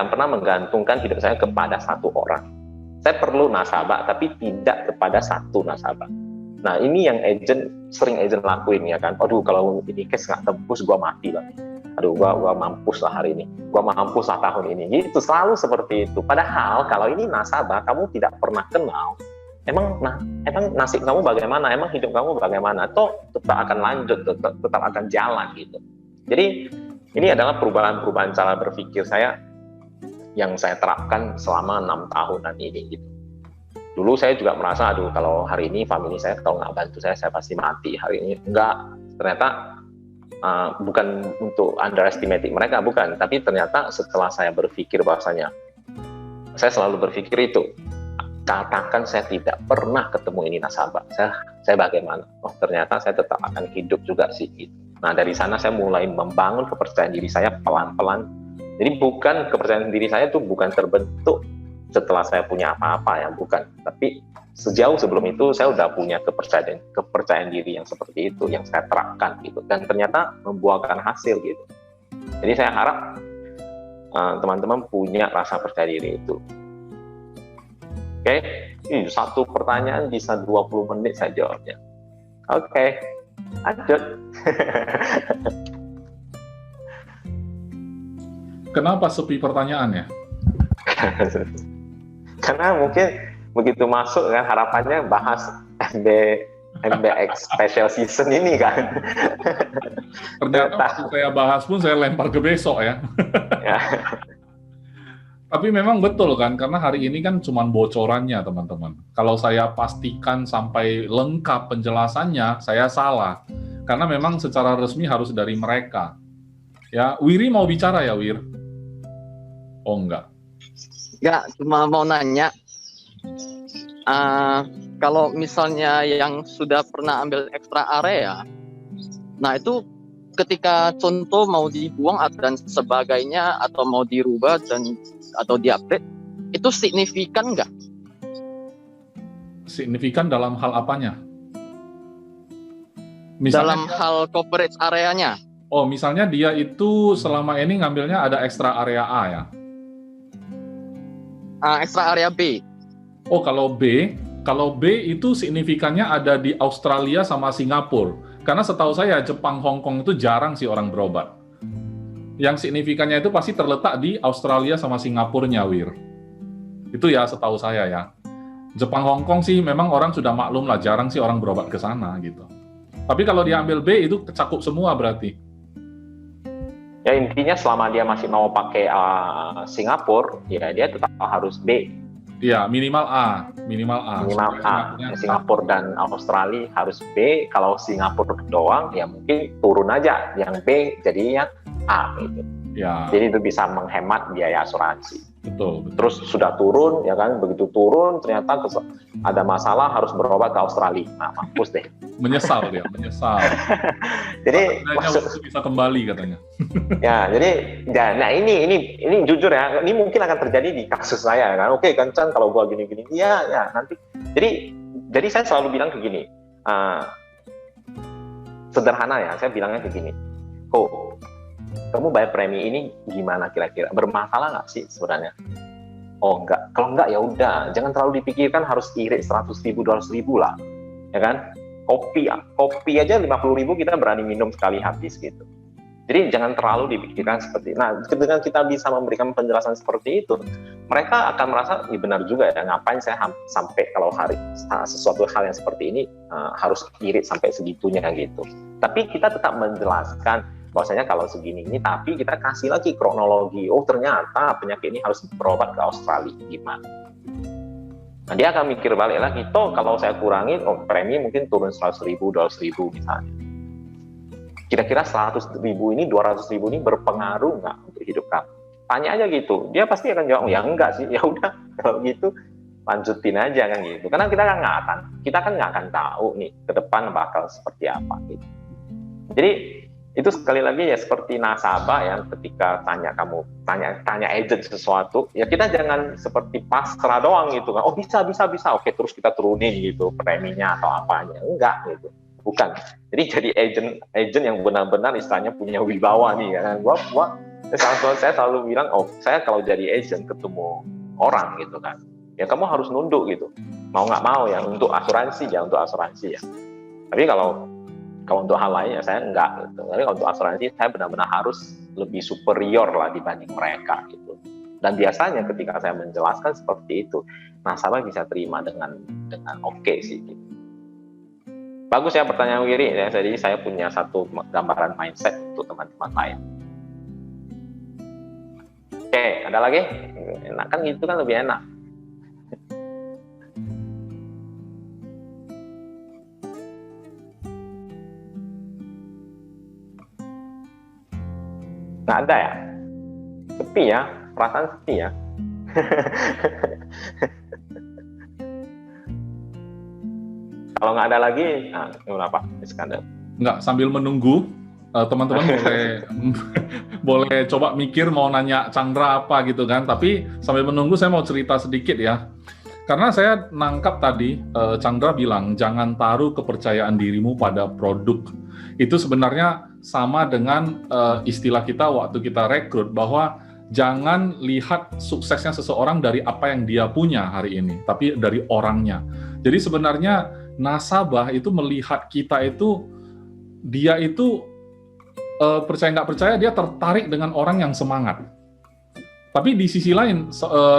pernah menggantungkan hidup saya kepada satu orang. Saya perlu nasabah, tapi tidak kepada satu nasabah. Nah ini yang sering agent lakuin ya kan. Aduh kalau ini case nggak tembus, gue mati lah. Aduh gue mampus lah hari ini, gue mampus lah tahun ini. Gitu selalu seperti itu. Padahal kalau ini nasabah kamu tidak pernah kenal, emang nasib kamu bagaimana, emang hidup kamu bagaimana, toh tetap akan lanjut, tetap akan jalan gitu. Jadi ini adalah perubahan cara berpikir saya yang saya terapkan selama 6 tahunan ini gitu. Dulu saya juga merasa, aduh kalau hari ini family saya kalau nggak bantu saya pasti mati. Hari ini enggak, ternyata bukan untuk underestimating mereka, bukan. Tapi ternyata setelah saya berpikir bahwasanya, saya selalu berpikir itu, katakan saya tidak pernah ketemu ini nasabah, saya bagaimana? Oh ternyata saya tetap akan hidup juga sih. Gitu. Nah dari sana saya mulai membangun kepercayaan diri saya pelan-pelan. Jadi bukan kepercayaan diri saya itu bukan terbentuk setelah saya punya apa-apa ya, bukan. Tapi sejauh sebelum itu saya udah punya kepercayaan diri yang seperti itu, yang saya terapkan gitu, dan ternyata membuahkan hasil gitu. Jadi saya harap teman-teman punya rasa percaya diri itu. Oke, satu pertanyaan bisa 20 menit saya jawabnya. Oke, lanjut. Kenapa sepi pertanyaannya? Karena mungkin begitu masuk kan harapannya bahas MBX special season ini kan. Ternyata waktu saya bahas pun saya lempar ke besok ya. Ya. Tapi memang betul kan, karena hari ini kan cuma bocorannya teman-teman. Kalau saya pastikan sampai lengkap penjelasannya, saya salah. Karena memang secara resmi harus dari mereka. Ya, Wiri mau bicara ya, Wir? Oh enggak. Enggak, cuma mau nanya. Kalau misalnya yang sudah pernah ambil ekstra area, nah itu ketika contoh mau dibuang dan sebagainya atau mau dirubah atau diupdate, itu signifikan nggak? Signifikan dalam hal apanya? Dalam hal coverage areanya. Oh, misalnya dia itu selama ini ngambilnya ada ekstra area A ya? Ekstra area B. Oh, kalau B itu signifikannya ada di Australia sama Singapura. Karena setahu saya Jepang, Hong Kong itu jarang sih orang berobat. Yang signifikannya itu pasti terletak di Australia sama Singapurnya, Wir. Itu ya setahu saya ya. Jepang, Hong Kong sih memang orang sudah maklum lah, jarang sih orang berobat ke sana gitu. Tapi kalau diambil B itu kecakup semua berarti. Ya intinya selama dia masih mau pakai Singapura, ya dia tetap harus B. Iya, minimal A. Minimal A. Singapura dan Australia harus B. Kalau Singapura doang, ya mungkin turun aja. Yang B jadinya A gitu. Ya. Jadi itu bisa menghemat biaya asuransi. Betul. Terus sudah turun, ya kan? Begitu turun, ternyata ada masalah harus berobat ke Australia. Nah, mampus deh. Menyesal dia, menyesal. Jadi bisa kembali katanya. Ya, jadi, nah ini jujur ya, ini mungkin akan terjadi di kasus saya kan. Oke, kan Chan, kalau gua gini-gini, ya nanti. Jadi saya selalu bilang kayak gini. Sederhana ya, saya bilangnya kayak gini. Kamu bayar premi ini gimana kira-kira? Bermasalah nggak sih sebenarnya? Oh enggak. Kalau enggak ya udah, jangan terlalu dipikirkan harus irit 100.000, 200.000 lah, ya kan? Kopi aja 50.000 kita berani minum sekali habis gitu. Jadi jangan terlalu dipikirkan seperti. Nah, dengan kita bisa memberikan penjelasan seperti itu, mereka akan merasa ini benar juga ya. Ngapain saya sampai kalau sesuatu hal yang seperti ini harus irit sampai segitunya gitu. Tapi kita tetap menjelaskan bahwasanya kalau segini ini, tapi kita kasih lagi kronologi. Oh ternyata penyakit ini harus berobat ke Australia, gimana? Nah dia akan mikir balik lagi, toh kalau saya kurangin, premi mungkin turun 100.000, 200.000 misalnya. Kira-kira 100.000 ini, 200.000 ini berpengaruh nggak untuk hidup kamu? Tanya aja gitu, dia pasti akan jawab, ya enggak sih, ya udah kalau gitu lanjutin aja kan gitu. Karena kita kan nggak akan tahu nih ke depan bakal seperti apa gitu. Jadi itu sekali lagi ya seperti nasabah yang ketika tanya agent sesuatu, ya kita jangan seperti pasrah doang gitu kan. Oh bisa, oke terus kita turunin gitu preminya atau apanya, enggak gitu. Bukan. Jadi jadi agent yang benar-benar istilahnya punya wibawa nih kan. Saya selalu bilang, saya kalau jadi agent ketemu orang gitu kan, ya kamu harus nunduk gitu. Mau nggak mau ya untuk asuransi ya. Tapi kalau untuk hal lain ya saya enggak gitu. Tapi kalau untuk asuransi saya benar-benar harus lebih superior lah dibanding mereka gitu. Dan biasanya ketika saya menjelaskan seperti itu, nasabah bisa terima dengan oke sih gitu. Bagus ya pertanyaan Wiri ya. Jadi saya punya satu gambaran mindset untuk teman-teman lain. Oke, ada lagi? Enak kan gitu kan lebih enak. Nggak ada ya? Sepi ya? Perasaan sepi ya? Kalau nggak ada lagi, gimana Pak Iskandar? Nggak, sambil menunggu, teman-teman boleh coba mikir mau nanya Chandra apa gitu kan. Tapi sambil menunggu saya mau cerita sedikit ya. Karena saya nangkap tadi, Chandra bilang, jangan taruh kepercayaan dirimu pada produk. Itu sebenarnya sama dengan istilah kita waktu kita rekrut, bahwa jangan lihat suksesnya seseorang dari apa yang dia punya hari ini, tapi dari orangnya. Jadi sebenarnya nasabah itu melihat kita itu, dia itu percaya nggak percaya, dia tertarik dengan orang yang semangat. Tapi di sisi lain,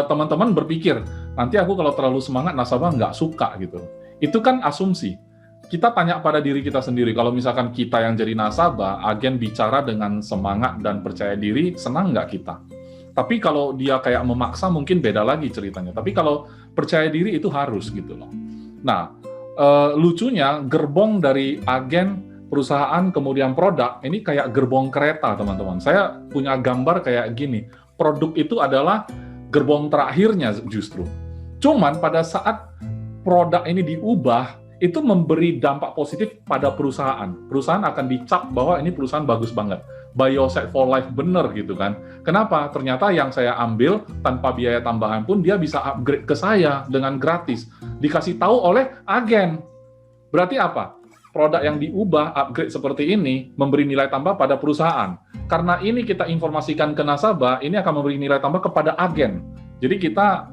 teman-teman berpikir, nanti aku kalau terlalu semangat, nasabah nggak suka gitu. Itu kan asumsi. kita tanya pada diri kita sendiri, kalau misalkan kita yang jadi nasabah, agen bicara dengan semangat dan percaya diri, senang nggak kita? Tapi kalau dia kayak memaksa, mungkin beda lagi ceritanya. Tapi kalau percaya diri itu harus gitu loh. Nah, lucunya gerbong dari agen, perusahaan, kemudian produk, ini kayak gerbong kereta, teman-teman. Saya punya gambar kayak gini, produk itu adalah gerbong terakhirnya justru. Cuman pada saat produk ini diubah, itu memberi dampak positif pada perusahaan. Perusahaan akan dicap bahwa ini perusahaan bagus banget. Bioset for life bener gitu kan. Kenapa? Ternyata yang saya ambil tanpa biaya tambahan pun dia bisa upgrade ke saya dengan gratis. Dikasih tahu oleh agen. Berarti apa? Produk yang diubah, upgrade seperti ini, memberi nilai tambah pada perusahaan. Karena ini kita informasikan ke nasabah, ini akan memberi nilai tambah kepada agen. Jadi kita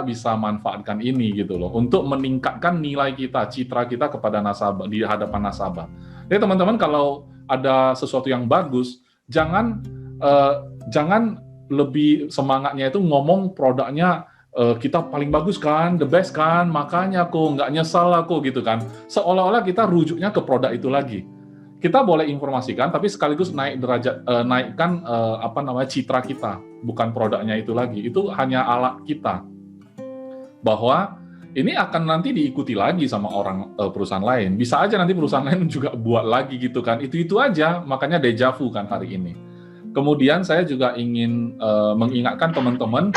bisa manfaatkan ini gitu loh, untuk meningkatkan nilai kita, citra kita kepada nasabah, di hadapan nasabah. Jadi teman-teman kalau ada sesuatu yang bagus, jangan lebih semangatnya itu ngomong produknya kita paling bagus kan, the best kan, makanya aku nggak nyesal aku gitu kan. Seolah-olah kita rujuknya ke produk itu lagi. Kita boleh informasikan, tapi sekaligus naikkan citra kita, bukan produknya itu lagi. Itu hanya alat kita. Bahwa ini akan nanti diikuti lagi sama orang perusahaan lain. Bisa aja nanti perusahaan lain juga buat lagi gitu kan. Itu aja, makanya dejavu kan hari ini. Kemudian saya juga ingin mengingatkan teman-teman,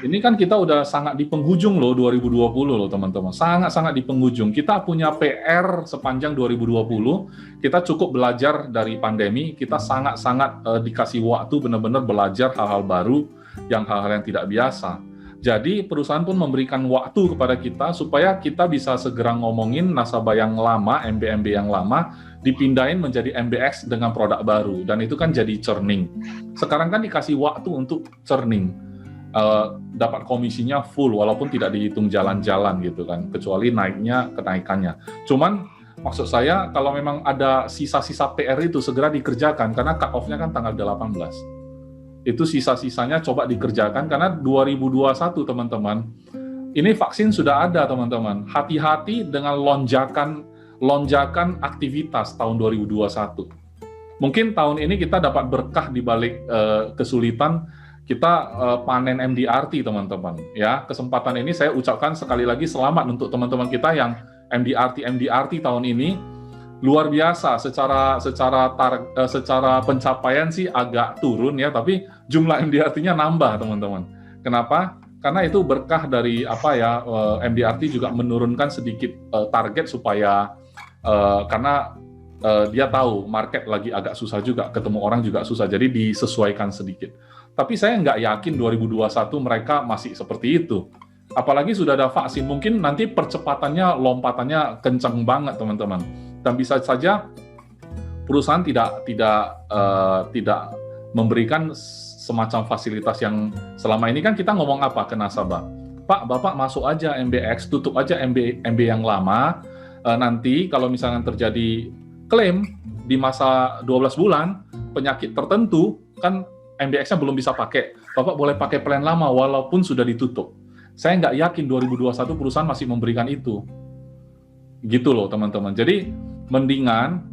ini kan kita udah sangat di penghujung loh 2020 loh teman-teman. Sangat-sangat di penghujung. Kita punya PR sepanjang 2020. Kita cukup belajar dari pandemi. Kita sangat-sangat dikasih waktu benar-benar belajar hal-hal baru, hal-hal yang tidak biasa. Jadi perusahaan pun memberikan waktu kepada kita supaya kita bisa segera ngomongin nasabah yang lama, MB yang lama, dipindahin menjadi MBX dengan produk baru. Dan itu kan jadi churning. Sekarang kan dikasih waktu untuk churning. Dapat komisinya full, walaupun tidak dihitung jalan-jalan gitu kan. Kecuali kenaikannya. Cuman maksud saya, kalau memang ada sisa-sisa PR itu segera dikerjakan, karena cut-off-nya kan tanggal 18. Itu sisa-sisanya coba dikerjakan, karena 2021 teman-teman, ini vaksin sudah ada teman-teman. Hati-hati dengan lonjakan aktivitas tahun 2021. Mungkin tahun ini kita dapat berkah di balik kesulitan, kita panen MDRT teman-teman. Ya, kesempatan ini saya ucapkan sekali lagi selamat untuk teman-teman kita yang MDRT tahun ini. Luar biasa, secara pencapaian sih agak turun ya, tapi jumlah MDRT-nya nambah teman-teman. Kenapa? Karena itu berkah dari MDRT juga menurunkan sedikit target supaya karena dia tahu market lagi agak susah juga, ketemu orang juga susah, jadi disesuaikan sedikit. Tapi saya nggak yakin 2021 mereka masih seperti itu. Apalagi sudah ada vaksin, mungkin nanti percepatannya, lompatannya kencang banget teman-teman. Dan bisa saja perusahaan tidak memberikan semacam fasilitas yang selama ini kan kita ngomong apa ke nasabah. Pak, Bapak masuk aja MBX, tutup aja MB yang lama. Nanti kalau misalnya terjadi klaim di masa 12 bulan, penyakit tertentu, kan MBX-nya belum bisa pakai. Bapak boleh pakai plan lama walaupun sudah ditutup. Saya nggak yakin 2021 perusahaan masih memberikan itu. Gitu loh teman-teman. Jadi mendingan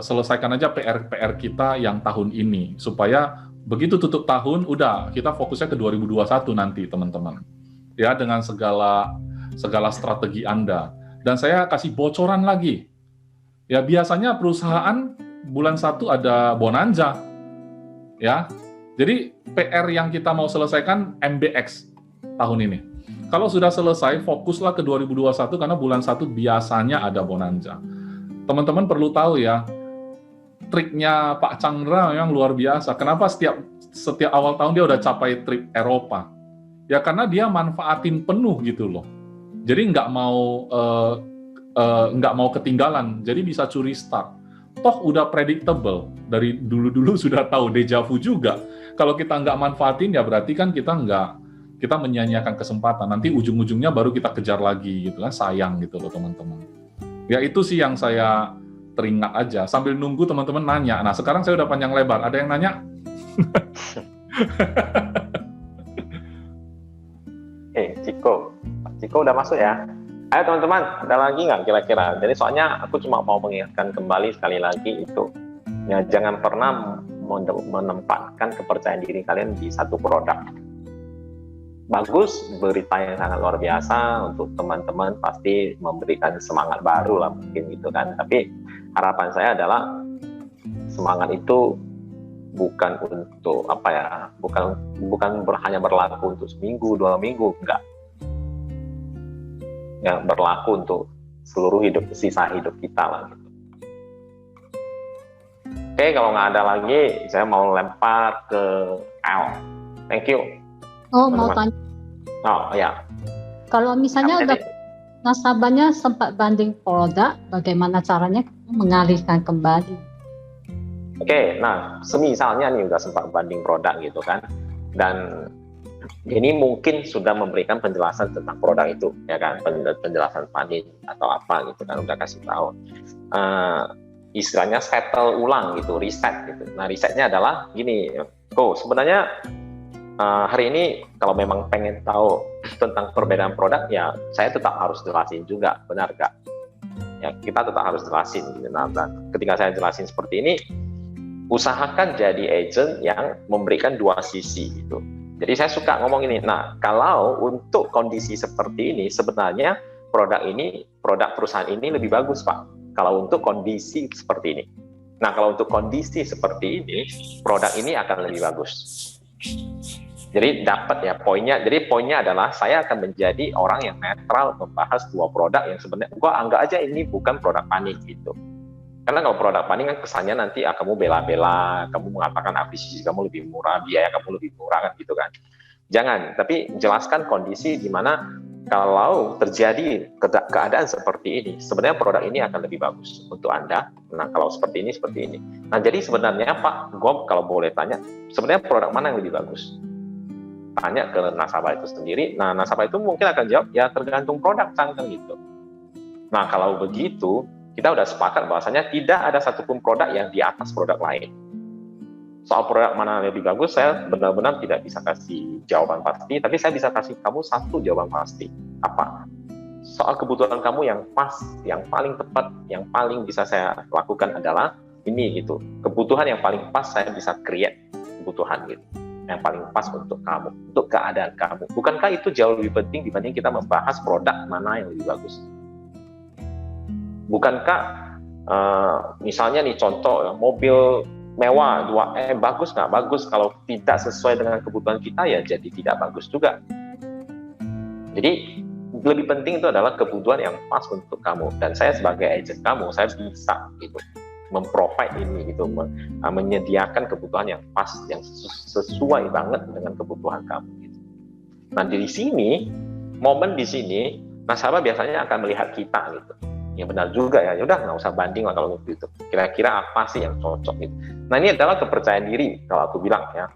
selesaikan aja PR kita yang tahun ini, supaya begitu tutup tahun udah kita fokusnya ke 2021 nanti teman-teman ya, dengan segala strategi Anda. Dan saya kasih bocoran lagi ya, biasanya perusahaan bulan 1 ada bonanza ya, jadi PR yang kita mau selesaikan MBX tahun ini. Kalau sudah selesai, fokuslah ke 2021 karena bulan 1 biasanya ada bonanza. Teman-teman perlu tahu ya, triknya Pak Chandra memang luar biasa. Kenapa setiap awal tahun dia udah capai trip Eropa? Ya karena dia manfaatin penuh gitu loh. Jadi nggak mau ketinggalan, jadi bisa curi start. Toh udah predictable, dari dulu-dulu sudah tahu, dejavu juga. Kalau kita nggak manfaatin ya berarti kan kita menyanyiakan kesempatan, nanti ujung-ujungnya baru kita kejar lagi gitu kan, sayang gitu loh teman-teman. Ya itu sih yang saya teringat aja, sambil nunggu teman-teman nanya. Nah sekarang saya udah panjang lebar, ada yang nanya? Ciko udah masuk ya? Ayo teman-teman, ada lagi nggak kira-kira? Jadi soalnya aku cuma mau mengingatkan kembali sekali lagi itu, ya jangan pernah menempatkan kepercayaan diri kalian di satu produk. Bagus, berita yang sangat luar biasa untuk teman-teman, pasti memberikan semangat baru lah mungkin gitu kan. Tapi harapan saya adalah semangat itu bukan untuk apa ya, bukan hanya berlaku untuk seminggu, 2 minggu, enggak. Ya berlaku untuk seluruh sisa hidup kita lah gitu. Oke, kalau nggak ada lagi, saya mau lempar ke L. Thank you. Oh, mau tanya. Oh ya. Kalau misalnya udah nasabahnya sempat banding produk, bagaimana caranya mengalihkan kembali? Oke, nah semisalnya nih udah sempat banding produk gitu kan, dan ini mungkin sudah memberikan penjelasan tentang produk itu, ya kan, penjelasan funding atau apa gitu kan, udah kasih tahu. Istilahnya settle ulang gitu, reset gitu. Nah resetnya adalah gini, sebenarnya hari ini kalau memang pengen tahu tentang perbedaan produk, ya saya tetap harus jelasin juga, benar gak? Ya kita tetap harus jelasin gitu. Nah ketika saya jelasin seperti ini, usahakan jadi agent yang memberikan 2 sisi gitu. Jadi saya suka ngomong ini, nah kalau untuk kondisi seperti ini sebenarnya produk perusahaan ini lebih bagus Pak, kalau untuk kondisi seperti ini. Nah kalau untuk kondisi seperti ini, produk ini akan lebih bagus. Jadi dapat ya poinnya, jadi poinnya adalah saya akan menjadi orang yang netral membahas 2 produk yang sebenarnya, gua anggap aja ini bukan produk panik gitu. Karena kalau produk panik kan kesannya nanti kamu bela-bela, kamu mengatakan akuisisi kamu lebih murah, biaya kamu lebih murah kan gitu kan. Jangan, tapi jelaskan kondisi di mana kalau terjadi keadaan seperti ini, sebenarnya produk ini akan lebih bagus untuk Anda. Nah, kalau seperti ini, seperti ini. Nah, jadi sebenarnya Pak, gue kalau boleh tanya, sebenarnya produk mana yang lebih bagus? Tanya ke nasabah itu sendiri. Nah, nasabah itu mungkin akan jawab, ya tergantung produk kan gitu. Nah, kalau begitu, kita udah sepakat bahwasanya tidak ada satupun produk yang di atas produk lain. Soal produk mana yang lebih bagus, saya benar-benar tidak bisa kasih jawaban pasti, tapi saya bisa kasih kamu satu jawaban pasti. Apa? Soal kebutuhan kamu yang pas, yang paling tepat, yang paling bisa saya lakukan adalah ini gitu. Kebutuhan yang paling pas saya bisa create kebutuhan gitu. Yang paling pas untuk kamu, untuk keadaan kamu. Bukankah itu jauh lebih penting dibanding kita membahas produk mana yang lebih bagus? Bukankah misalnya nih contoh mobil mewah 2M bagus nggak? Bagus, kalau tidak sesuai dengan kebutuhan kita ya jadi tidak bagus juga. Jadi lebih penting itu adalah kebutuhan yang pas untuk kamu, dan saya sebagai agent kamu, saya bisa gitu memprovide ini gitu, menyediakan kebutuhan yang pas, yang sesuai banget dengan kebutuhan kamu gitu. Nah di sini, momen di sini nasabah biasanya akan melihat kita gitu. Ya benar juga ya, udah nggak usah banding lah kalau gitu. Kira-kira apa sih yang cocok gitu. Nah ini adalah kepercayaan diri kalau aku bilang ya.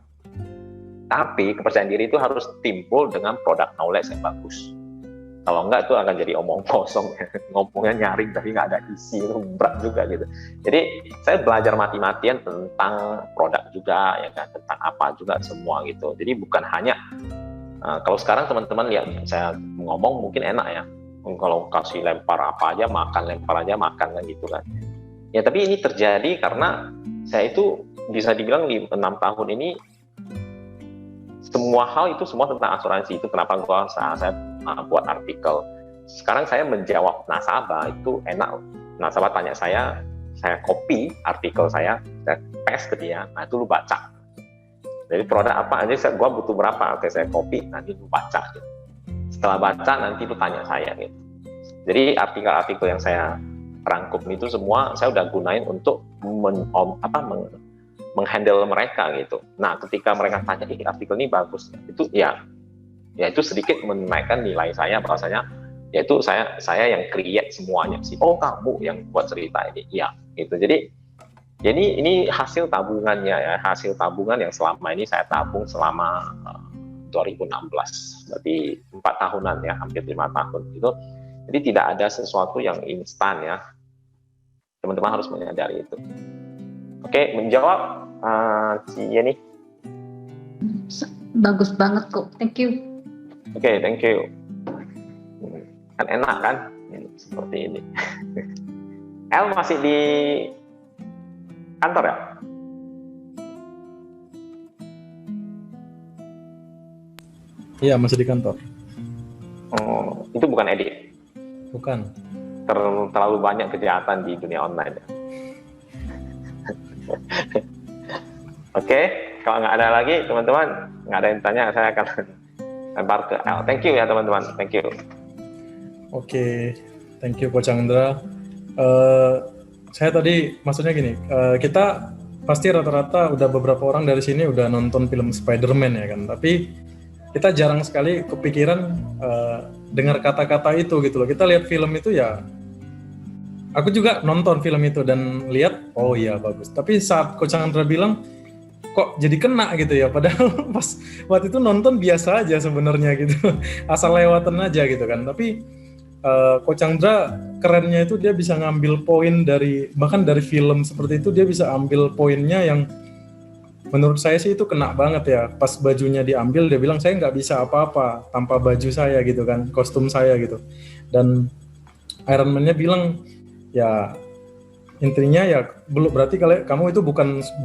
Tapi kepercayaan diri itu harus timbul dengan produk knowledge yang bagus. Kalau enggak itu akan jadi omong kosong, ngomongnya nyaring tapi nggak ada isi, itu berat juga gitu. Jadi saya belajar mati-matian tentang produk juga, ya kan, tentang apa juga semua gitu. Jadi bukan hanya kalau sekarang teman-teman lihat saya ngomong mungkin enak ya. Kalau kasih lempar apa aja makan, lempar aja makan kan gitu kan. Ya tapi ini terjadi karena saya itu bisa dibilang 6 tahun ini semua hal itu semua tentang asuransi. Itu kenapa saya buat artikel. Sekarang saya menjawab nasabah itu enak. Nasabah tanya saya copy artikel saya paste ke dia. Nah itu lu baca. Jadi produk apa aja gua butuh berapa? Oke saya copy, nanti lu baca gitu. Setelah baca nanti lu tanya saya gitu. Jadi artikel-artikel yang saya rangkum itu semua saya udah gunain untuk menghandle mereka gitu. Nah ketika mereka tanya artikel ini bagus, itu ya itu sedikit menaikkan nilai saya, bahwasanya yaitu saya yang create semuanya sih. Oh kamu yang buat cerita ini, ya gitu. Jadi ini hasil tabungannya ya, hasil tabungan yang selama ini saya tabung selama 2016, berarti 4 tahunan ya, hampir 5 tahun gitu. Jadi tidak ada sesuatu yang instan ya, teman-teman harus menyadari itu. Oke, menjawab Ci Yeni. Bagus banget kok, thank you. Oke, thank you. Kan enak kan? Ini, seperti ini. El masih di kantor ya? Iya, masih di kantor. Oh, itu bukan edit. Bukan. Terlalu banyak kejahatan di dunia online ya. Oke, kalau nggak ada lagi teman-teman, nggak ada yang tanya, saya akan lempar ke El. Thank you ya teman-teman, thank you. Oke, thank you Coach Chandra. Saya tadi maksudnya gini, kita pasti rata-rata udah beberapa orang dari sini udah nonton film Spider-Man ya kan, tapi kita jarang sekali kepikiran dengar kata-kata itu gitu loh. Kita lihat film itu ya, aku juga nonton film itu dan lihat, oh iya bagus. Tapi saat Coach Chandra bilang, kok jadi kena gitu ya, padahal pas waktu itu nonton biasa aja sebenarnya gitu, asal lewatan aja gitu kan. Tapi Coach Chandra kerennya itu dia bisa ngambil poin dari, bahkan dari film seperti itu dia bisa ambil poinnya yang menurut saya sih itu kena banget ya. Pas bajunya diambil dia bilang saya nggak bisa apa-apa tanpa baju saya gitu kan, kostum saya gitu. Dan Iron Man-nya bilang ya intinya ya belum, berarti kalau kamu itu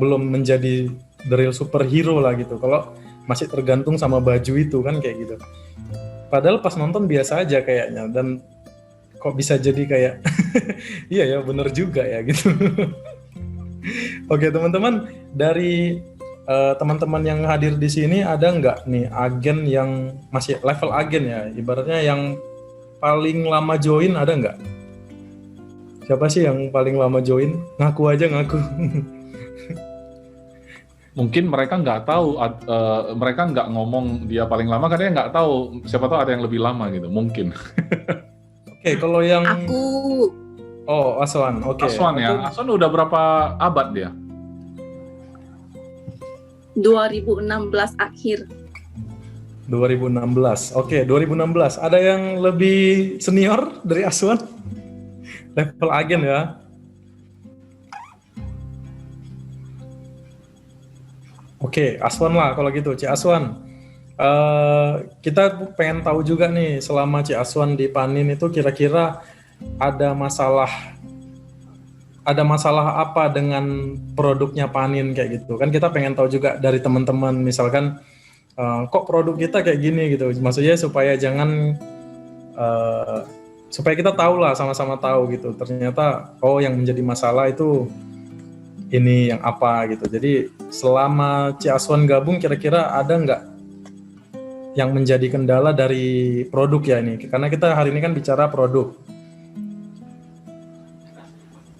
belum menjadi the real superhero lah gitu kalau masih tergantung sama baju itu kan kayak gitu. Padahal pas nonton biasa aja kayaknya, dan kok bisa jadi kayak iya ya bener juga ya gitu. Oke teman-teman, dari teman-teman yang hadir di sini ada nggak nih agen yang masih level agen ya, ibaratnya yang paling lama join, ada nggak? Siapa sih yang paling lama join? Ngaku aja, ngaku. Mungkin mereka nggak tahu, mereka nggak ngomong dia paling lama karena nggak tahu, siapa tahu ada yang lebih lama gitu, mungkin. Oke, kalau yang Aku oh Aswan, oke. Aswan ya, Aswan udah berapa abad dia? 2016 akhir. 2016. Oke, 2016. Ada yang lebih senior dari Aswan? Level agen ya. Oke, Aswan lah kalau gitu, Ci Aswan. Kita pengen tahu juga nih, selama Ci Aswan di Panin itu kira-kira ada masalah apa dengan produknya Panin kayak gitu. Kan kita pengen tahu juga dari teman-teman, misalkan kok produk kita kayak gini gitu. Maksudnya supaya supaya kita tahu lah, sama-sama tahu gitu. Ternyata yang menjadi masalah itu ini yang apa gitu. Jadi selama Ci Aswan gabung kira-kira ada nggak yang menjadi kendala dari produk ya ini? Karena kita hari ini kan bicara produk.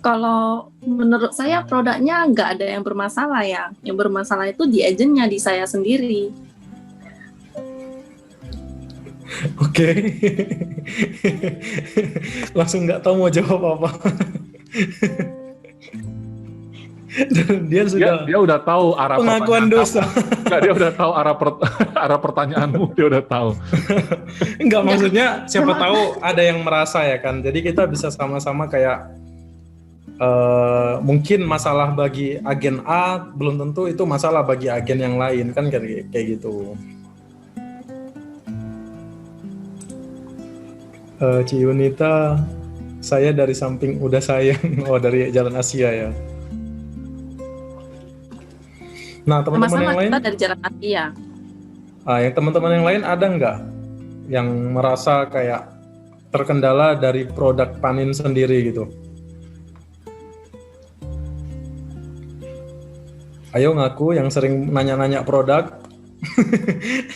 Kalau menurut saya produknya nggak ada yang bermasalah ya. Yang bermasalah itu di agennya, di saya sendiri. Oke. Langsung nggak tahu mau jawab apa. Dia udah tahu arah pengakuan dosa. Enggak, dia udah tahu arah pertanyaanmu, dia udah tahu. Enggak, maksudnya siapa tahu ada yang merasa ya kan. Jadi kita bisa sama-sama kayak mungkin masalah bagi agen A belum tentu itu masalah bagi agen yang lain kan, kayak gitu. Ci Yunita, saya dari samping udah sayang. Dari Jalan Asia ya. Nah, teman-teman yang lain, kita dari Jalan Asia. Yang teman-teman yang lain ada nggak yang merasa kayak terkendala dari produk Panin sendiri gitu? Ayo ngaku yang sering nanya-nanya produk.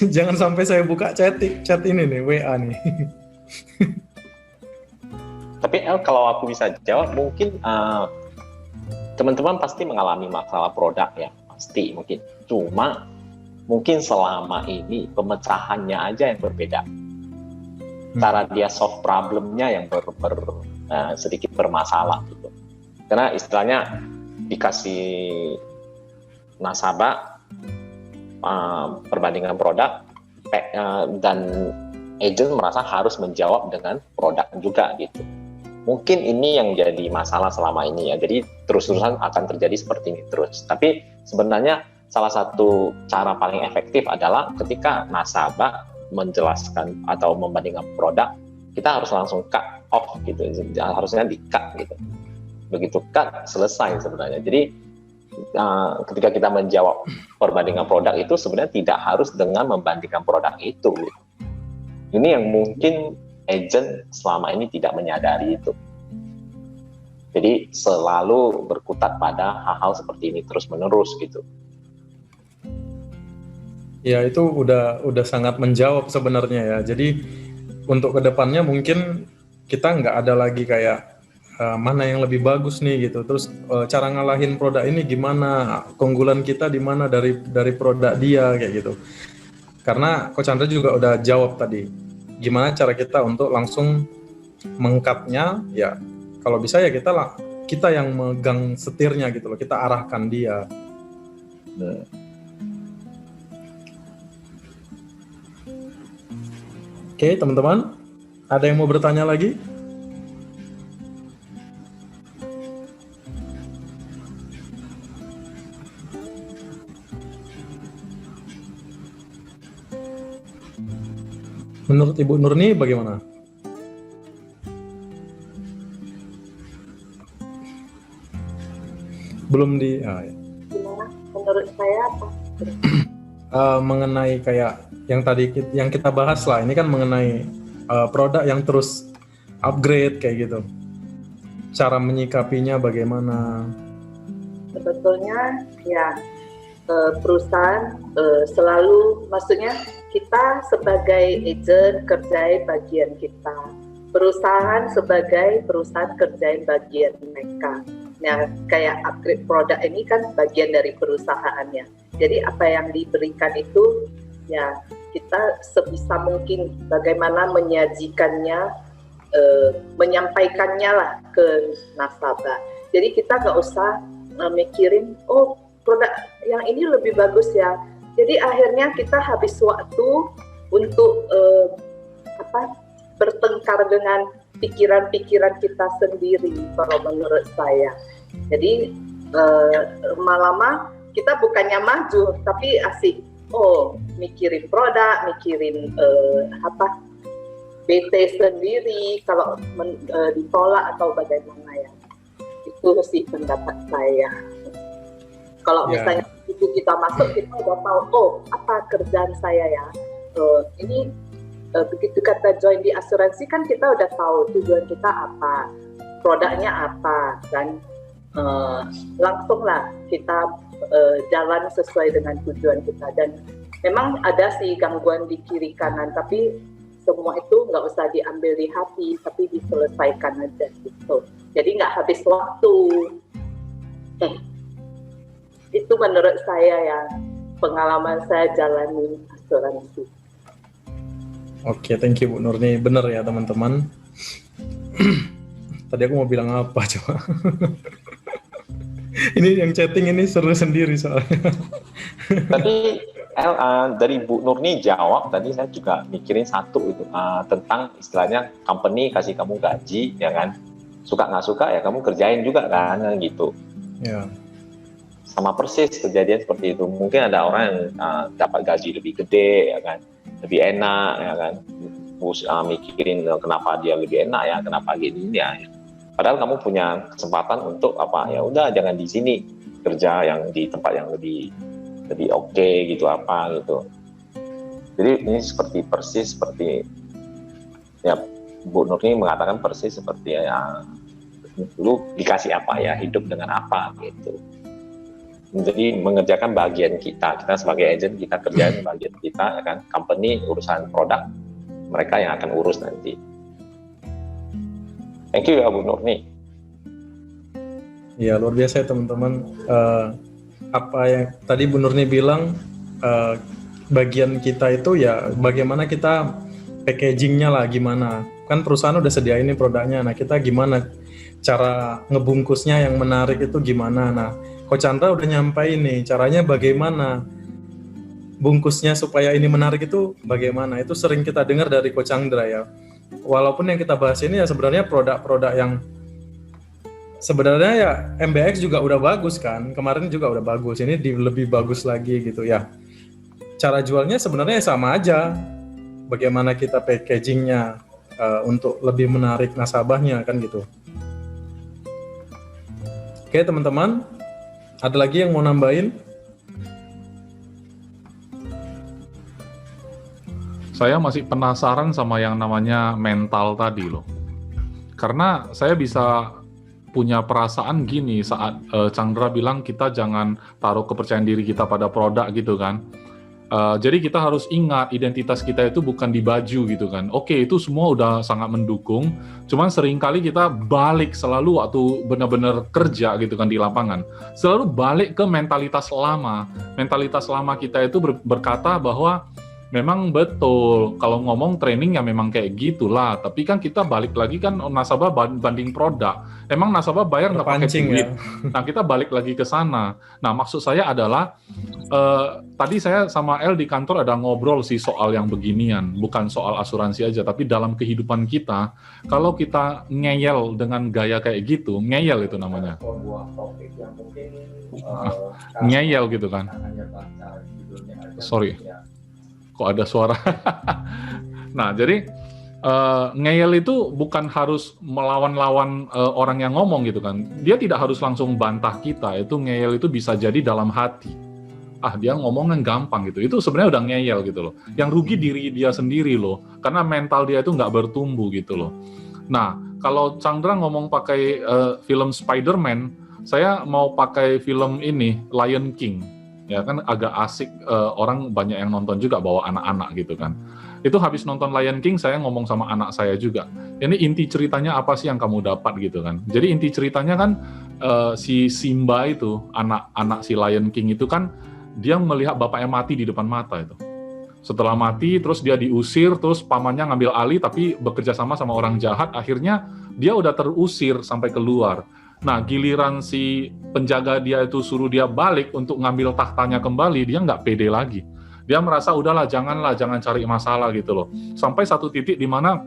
Jangan sampai saya buka chat ini nih, WA nih. Tapi kalau aku bisa jawab, mungkin teman-teman pasti mengalami masalah produk ya. Pasti mungkin, cuma mungkin selama ini pemecahannya aja yang berbeda, cara dia solve problemnya yang sedikit bermasalah gitu. Karena istilahnya dikasih nasabah perbandingan produk dan agent merasa harus menjawab dengan produk juga gitu. Mungkin ini yang jadi masalah selama ini ya. Jadi terus-terusan akan terjadi seperti ini terus. Tapi sebenarnya salah satu cara paling efektif adalah ketika nasabah menjelaskan atau membandingkan produk, kita harus langsung cut off gitu, harusnya di cut gitu. Begitu cut selesai sebenarnya. Jadi ketika kita menjawab perbandingan produk itu sebenarnya tidak harus dengan membandingkan produk itu. Ini yang mungkin agent selama ini tidak menyadari itu. Jadi selalu berkutat pada hal-hal seperti ini terus menerus gitu. Ya itu udah sangat menjawab sebenarnya ya. Jadi untuk kedepannya mungkin kita nggak ada lagi kayak mana yang lebih bagus nih gitu. Terus cara ngalahin produk ini gimana? Keunggulan kita di mana dari produk dia kayak gitu. Karena Coach Chandra juga udah jawab tadi. Gimana cara kita untuk langsung mengcutnya? Ya kalau bisa ya kita yang megang setirnya gitu loh. Kita arahkan dia. Oke, teman-teman, ada yang mau bertanya lagi? Menurut Ibu Nurni bagaimana? Belum di... ya. Gimana? Menurut saya apa? Mengenai kayak yang kita bahas lah, ini kan mengenai produk yang terus upgrade kayak gitu. Cara menyikapinya bagaimana? Sebetulnya ya perusahaan selalu, maksudnya kita sebagai agent kerjain bagian kita, perusahaan sebagai perusahaan kerjain bagian mereka. Nah, kayak upgrade produk ini kan bagian dari perusahaannya. Jadi apa yang diberikan itu ya kita sebisa mungkin bagaimana menyajikannya, menyampaikannya lah ke nasabah. Jadi kita nggak usah mikirin, oh produk yang ini lebih bagus ya. Jadi akhirnya kita habis waktu untuk bertengkar dengan pikiran-pikiran kita sendiri, kalau menurut saya. Jadi lama-lama kita bukannya maju, tapi asik. Oh, mikirin produk, mikirin BT sendiri kalau ditolak atau bagaimana ya. Itu sih pendapat saya. Kalau misalnya itu kita masuk, kita udah tahu, oh apa kerjaan saya ya. Ini begitu kata join di asuransi kan kita udah tahu tujuan kita apa, produknya apa, dan langsunglah kita jalan sesuai dengan tujuan kita. Dan memang ada sih gangguan di kiri kanan, tapi semua itu nggak usah diambil di hati, tapi diselesaikan aja gitu. Jadi nggak habis waktu. Itu menurut saya ya, pengalaman saya jalani asuransi. Oke, thank you Bu Nurni. Bener ya teman-teman. Tadi aku mau bilang apa coba? Ini yang chatting ini seru sendiri soalnya. Tapi dari Bu Nurni jawab, tadi saya juga mikirin satu itu tentang istilahnya company kasih kamu gaji, ya kan? Suka nggak suka ya kamu kerjain juga kan, gitu. Ya. Sama persis kejadian seperti itu. Mungkin ada orang yang dapat gaji lebih gede, ya kan? Lebih enak, ya kan? Mikirin kenapa dia lebih enak ya, kenapa gini ya. Padahal kamu punya kesempatan untuk apa? Ya udah jangan di sini, kerja yang di tempat yang lebih oke gitu apa gitu. Jadi ini persis seperti ya Bu Nurni mengatakan persis seperti ya dulu dikasih apa ya, hidup dengan apa gitu. Jadi mengerjakan bagian kita sebagai agent, kita kerjain bagian kita, ya kan? Company urusan produk, mereka yang akan urus nanti. Thank you ya Bu Nurni. Ya luar biasa ya teman-teman. Apa yang tadi Bu Nurni bilang, bagian kita itu ya bagaimana kita packagingnya lah, gimana. Kan perusahaan udah sediain ini produknya, nah kita gimana cara ngebungkusnya yang menarik itu gimana. Nah Coach Chandra udah nyampein nih caranya bagaimana bungkusnya supaya ini menarik itu bagaimana. Itu sering kita dengar dari Coach Chandra ya. Walaupun yang kita bahas ini ya sebenarnya produk-produk yang sebenarnya ya MBX juga udah bagus kan. Kemarin juga udah bagus. Ini lebih bagus lagi gitu ya. Cara jualnya sebenarnya sama aja. Bagaimana kita packagingnya, untuk lebih menarik nasabahnya kan gitu. Oke teman-teman, ada lagi yang mau nambahin? Saya masih penasaran sama yang namanya mental tadi loh. Karena saya bisa punya perasaan gini saat Chandra bilang kita jangan taruh kepercayaan diri kita pada produk gitu kan. Jadi kita harus ingat identitas kita itu bukan di baju gitu kan. Oke, itu semua udah sangat mendukung. Cuman seringkali kita balik selalu waktu benar-benar kerja gitu kan di lapangan. Selalu balik ke mentalitas lama. Mentalitas lama kita itu berkata bahwa memang betul, kalau ngomong training ya memang kayak gitulah. Tapi kan kita balik lagi kan nasabah banding produk. Emang nasabah bayar nggak pakai duit. Ya? Nah kita balik lagi ke sana. Nah maksud saya adalah tadi saya sama El di kantor ada ngobrol sih soal yang beginian, bukan soal asuransi aja, tapi dalam kehidupan kita, kalau kita ngeyel dengan gaya kayak gitu, ngeyel itu namanya. Ngeyel gitu kan. Sorry. Kok ada suara? Nah, jadi ngeyel itu bukan harus melawan-lawan orang yang ngomong gitu kan. Dia tidak harus langsung bantah kita. Itu ngeyel itu bisa jadi dalam hati. Dia ngomongnya gampang gitu. Itu sebenarnya udah ngeyel gitu loh. Yang rugi diri dia sendiri loh. Karena mental dia itu nggak bertumbuh gitu loh. Nah, kalau Chandra ngomong pakai film Spider-Man, saya mau pakai film ini, Lion King. Ya kan agak asik, orang banyak yang nonton juga bawa anak-anak gitu kan. Itu habis nonton Lion King saya ngomong sama anak saya juga, ini inti ceritanya apa sih yang kamu dapat gitu kan. Jadi inti ceritanya kan si Simba itu, anak si Lion King itu kan dia melihat bapaknya mati di depan mata itu. Setelah mati terus dia diusir, terus pamannya ngambil alih tapi bekerja sama orang jahat, akhirnya dia udah terusir sampai keluar. Nah, giliran si penjaga dia itu suruh dia balik untuk ngambil tahtanya kembali, dia nggak pede lagi. Dia merasa, udahlah, jangan cari masalah gitu loh. Sampai satu titik di mana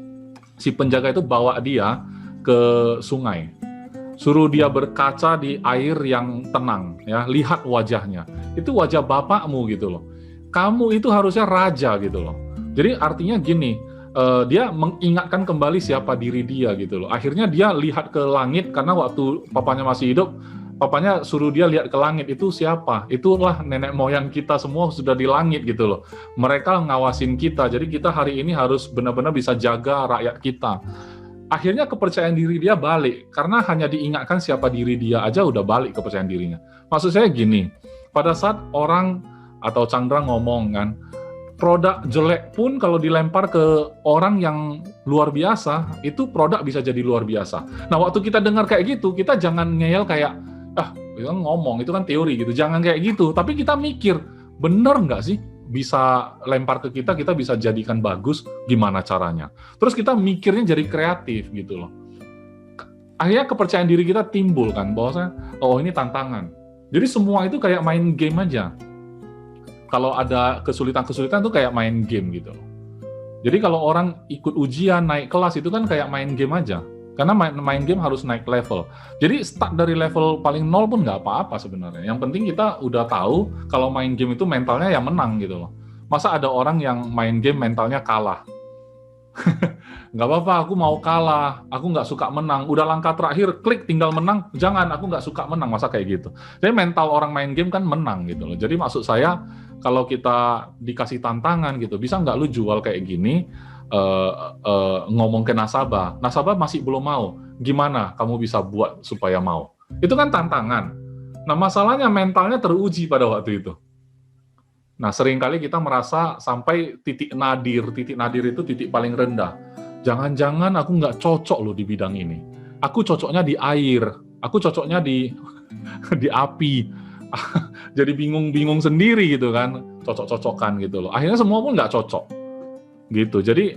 si penjaga itu bawa dia ke sungai. Suruh dia berkaca di air yang tenang, ya, lihat wajahnya. Itu wajah bapakmu gitu loh. Kamu itu harusnya raja gitu loh. Jadi artinya gini, dia mengingatkan kembali siapa diri dia gitu loh. Akhirnya dia lihat ke langit karena waktu papanya masih hidup, papanya suruh dia lihat ke langit, itu siapa? Itulah nenek moyang kita semua sudah di langit gitu loh. Mereka ngawasin kita. Jadi kita hari ini harus benar-benar bisa jaga rakyat kita. Akhirnya kepercayaan diri dia balik karena hanya diingatkan siapa diri dia aja udah balik kepercayaan dirinya. Maksud saya gini, pada saat orang atau Chandra ngomong kan, produk jelek pun kalau dilempar ke orang yang luar biasa, itu produk bisa jadi luar biasa. Nah, waktu kita dengar kayak gitu, kita jangan ngeyel kayak, itu kan ngomong, itu kan teori gitu. Jangan kayak gitu, tapi kita mikir, bener nggak sih bisa lempar ke kita bisa jadikan bagus, gimana caranya? Terus kita mikirnya jadi kreatif gitu loh. Akhirnya kepercayaan diri kita timbul kan, bahwasanya, oh ini tantangan. Jadi semua itu kayak main game aja. Kalau ada kesulitan-kesulitan tuh kayak main game gitu. Jadi kalau orang ikut ujian, naik kelas itu kan kayak main game aja. Karena main game harus naik level. Jadi start dari level paling nol pun nggak apa-apa sebenarnya. Yang penting kita udah tahu kalau main game itu mentalnya yang menang gitu loh. Masa ada orang yang main game mentalnya kalah? Nggak apa-apa, aku mau kalah, aku nggak suka menang. Udah langkah terakhir, klik tinggal menang. Jangan, aku nggak suka menang. Masa kayak gitu? Jadi mental orang main game kan menang gitu loh. Jadi maksud saya, kalau kita dikasih tantangan gitu, bisa nggak lu jual kayak gini, ngomong ke nasabah masih belum mau, gimana kamu bisa buat supaya mau? Itu kan tantangan. Nah masalahnya mentalnya teruji pada waktu itu. Nah seringkali kita merasa sampai titik nadir itu titik paling rendah. Jangan-jangan aku nggak cocok loh di bidang ini. Aku cocoknya di air, aku cocoknya di api. Jadi bingung sendiri gitu kan, cocok-cocokan gitu loh. Akhirnya semua pun nggak cocok gitu. Jadi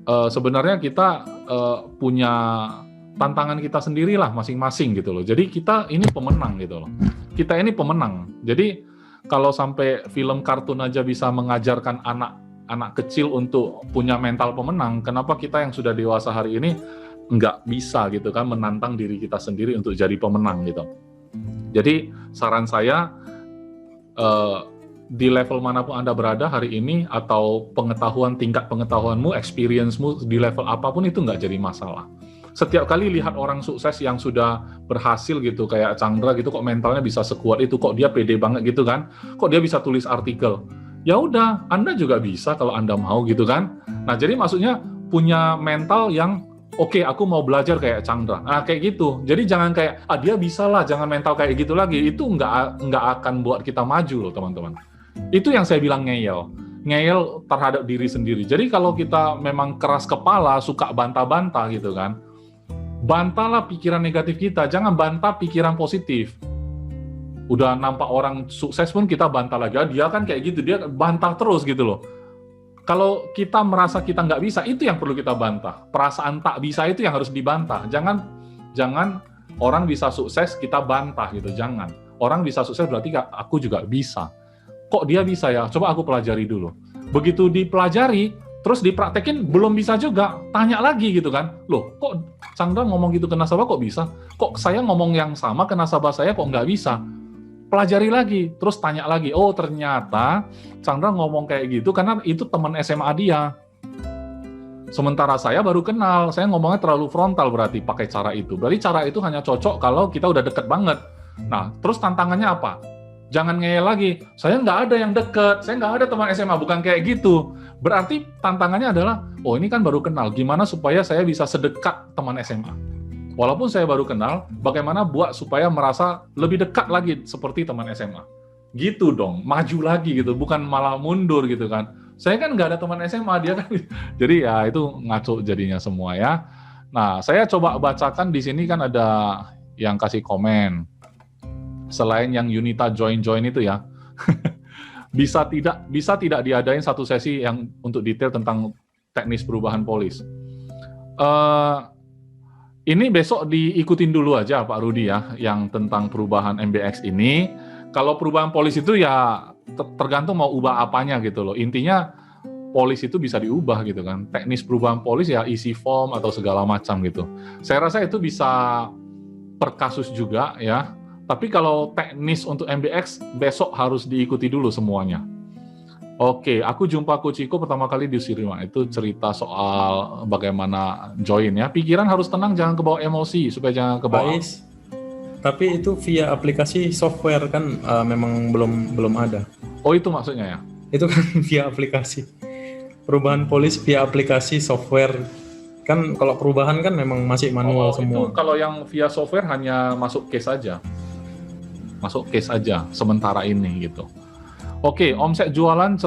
sebenarnya kita punya tantangan kita sendirilah masing-masing gitu loh. Jadi kita ini pemenang gitu loh. Kita ini pemenang. Jadi kalau sampai film kartun aja bisa mengajarkan anak kecil untuk punya mental pemenang, kenapa kita yang sudah dewasa hari ini nggak bisa gitu kan menantang diri kita sendiri untuk jadi pemenang gitu. Jadi saran saya, di level manapun Anda berada hari ini, atau tingkat pengetahuanmu, experience-mu di level apapun itu nggak jadi masalah. Setiap kali lihat orang sukses yang sudah berhasil gitu, kayak Chandra gitu, kok mentalnya bisa sekuat itu, kok dia pede banget gitu kan, kok dia bisa tulis artikel. Ya udah, Anda juga bisa kalau Anda mau gitu kan. Nah, jadi maksudnya punya mental yang oke, aku mau belajar kayak Chandra. Nah, kayak gitu. Jadi jangan kayak, dia bisa lah, jangan mental kayak gitu lagi. Itu nggak akan buat kita maju loh, teman-teman. Itu yang saya bilang ngeyel terhadap diri sendiri. Jadi kalau kita memang keras kepala, suka bantah-bantah gitu kan, bantahlah pikiran negatif kita, jangan bantah pikiran positif. Udah nampak orang sukses pun kita bantah lagi, dia kan kayak gitu, dia bantah terus gitu loh. Kalau kita merasa kita nggak bisa, itu yang perlu kita bantah. Perasaan tak bisa itu yang harus dibantah. Jangan orang bisa sukses kita bantah gitu, jangan. Orang bisa sukses berarti aku juga bisa. Kok dia bisa ya? Coba aku pelajari dulu. Begitu dipelajari, terus dipraktekin belum bisa juga, tanya lagi gitu kan. Loh, kok Chandra ngomong gitu ke nasabah kok bisa? Kok saya ngomong yang sama ke nasabah saya kok nggak bisa? Pelajari lagi, terus tanya lagi. Oh, ternyata Chandra ngomong kayak gitu karena itu teman SMA dia. Sementara saya baru kenal, saya ngomongnya terlalu frontal berarti pakai cara itu. Berarti cara itu hanya cocok kalau kita udah deket banget. Nah, terus tantangannya apa? Jangan ngeyel lagi, saya nggak ada yang deket, saya nggak ada teman SMA, bukan kayak gitu. Berarti tantangannya adalah, oh ini kan baru kenal, gimana supaya saya bisa sedekat teman SMA? Walaupun saya baru kenal, bagaimana buat supaya merasa lebih dekat lagi seperti teman SMA? Gitu dong, maju lagi gitu, bukan malah mundur gitu kan. Saya kan nggak ada teman SMA, dia kan. Jadi ya itu ngaco jadinya semua ya. Nah, saya coba bacakan di sini kan ada yang kasih komen. Selain yang Yunita join itu ya, bisa tidak diadain satu sesi yang untuk detail tentang teknis perubahan polis. Ini besok diikutin dulu aja Pak Rudi ya, yang tentang perubahan MBX ini. Kalau perubahan polis itu ya tergantung mau ubah apanya gitu loh. Intinya polis itu bisa diubah gitu kan. Teknis perubahan polis ya isi form atau segala macam gitu. Saya rasa itu bisa per kasus juga ya. Tapi kalau teknis untuk MBX besok harus diikuti dulu semuanya. Oke, aku jumpa Coach Iko pertama kali di Sirima. Itu cerita soal bagaimana join ya. Pikiran harus tenang, jangan kebawa emosi supaya jangan kebawa. Tapi itu via aplikasi software kan memang belum ada. Oh itu maksudnya ya? Itu kan via aplikasi. Perubahan polis via aplikasi software. Kan kalau perubahan kan memang masih manual semua. Itu kalau yang via software hanya masuk case aja. Masuk case aja sementara ini gitu. Oke, omset jualan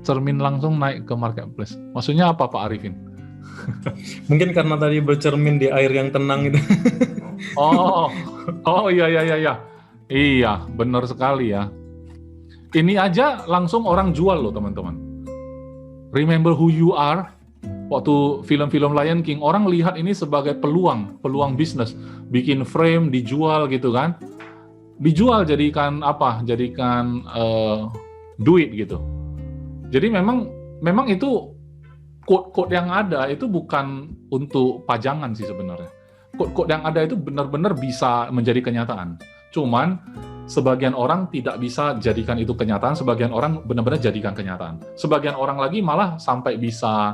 cermin langsung naik ke marketplace. Maksudnya apa Pak Arifin? Mungkin karena tadi bercermin di air yang tenang itu. iya. Iya, benar sekali ya. Ini aja langsung orang jual loh teman-teman. Remember who you are. Waktu film-film Lion King, orang lihat ini sebagai peluang bisnis, bikin frame, dijual gitu kan, dijual jadikan apa? Jadikan duit gitu. Jadi memang itu quote yang ada itu bukan untuk pajangan sih sebenarnya. Quote yang ada itu benar-benar bisa menjadi kenyataan. Cuman sebagian orang tidak bisa jadikan itu kenyataan, sebagian orang benar-benar jadikan kenyataan. Sebagian orang lagi malah sampai bisa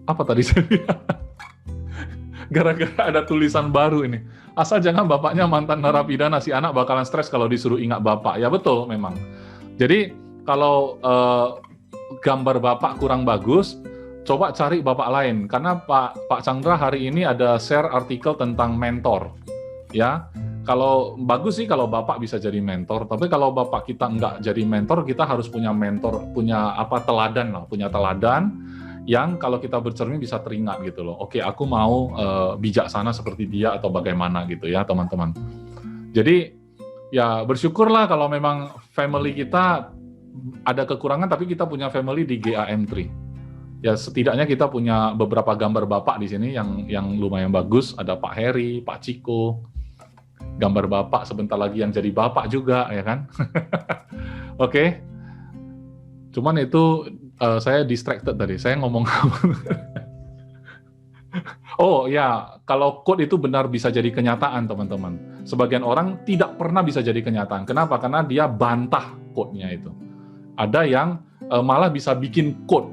apa tadi saya bilang? Gara-gara ada tulisan baru ini. Asal jangan bapaknya mantan narapidana, si anak bakalan stres kalau disuruh ingat bapak. Ya betul memang. Jadi kalau gambar bapak kurang bagus, coba cari bapak lain. Karena Pak Chandra hari ini ada share artikel tentang mentor. Ya, kalau bagus sih kalau bapak bisa jadi mentor. Tapi kalau bapak kita nggak jadi mentor, kita harus punya mentor, punya teladan yang kalau kita bercermin bisa teringat gitu loh. Oke, aku mau bijaksana seperti dia atau bagaimana gitu ya teman-teman. Jadi ya bersyukurlah kalau memang family kita ada kekurangan, tapi kita punya family di GAM3. Ya setidaknya kita punya beberapa gambar bapak di sini yang lumayan bagus. Ada Pak Heri, Pak Ciko, gambar bapak sebentar lagi yang jadi bapak juga ya kan. Oke. Cuman itu saya distracted tadi. Saya ngomong Oh ya, kalau code itu benar bisa jadi kenyataan, teman-teman. Sebagian orang tidak pernah bisa jadi kenyataan. Kenapa? Karena dia bantah code-nya itu. Ada yang malah bisa bikin code.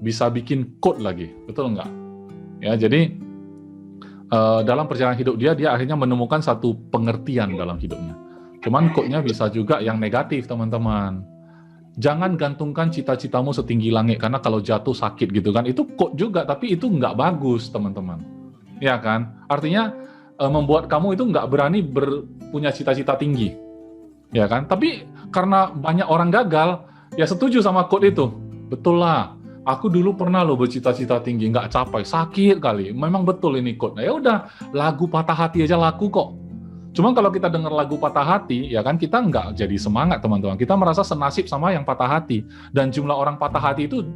Bisa bikin code lagi, betul nggak? Ya, jadi dalam perjalanan hidup dia akhirnya menemukan satu pengertian dalam hidupnya. Cuman code-nya bisa juga yang negatif, teman-teman. Jangan gantungkan cita-citamu setinggi langit, karena kalau jatuh sakit gitu kan, itu code juga, tapi itu nggak bagus, teman-teman. Ya kan? Artinya membuat kamu itu nggak berani punya cita-cita tinggi. Ya kan? Tapi karena banyak orang gagal, ya setuju sama code itu. Betul lah, aku dulu pernah loh bercita-cita tinggi, nggak capai, sakit kali. Memang betul ini code. Nah ya udah, lagu patah hati aja laku kok. Cuma kalau kita dengar lagu patah hati, ya kan kita nggak jadi semangat, teman-teman. Kita merasa senasib sama yang patah hati. Dan jumlah orang patah hati itu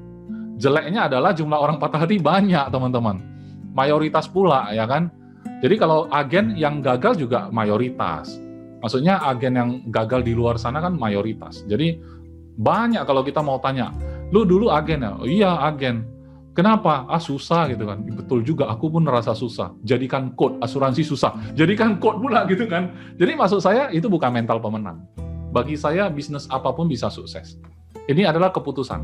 jeleknya adalah jumlah orang patah hati banyak, teman-teman. Mayoritas pula, ya kan. Jadi kalau agen yang gagal juga mayoritas. Maksudnya agen yang gagal di luar sana kan mayoritas. Jadi banyak kalau kita mau tanya, lu dulu agen ya? Oh, iya agen. Kenapa? Susah gitu kan. Betul juga, aku pun merasa susah. Jadikan code, asuransi susah. Jadikan code pula gitu kan. Jadi maksud saya itu bukan mental pemenang. Bagi saya bisnis apapun bisa sukses. Ini adalah keputusan.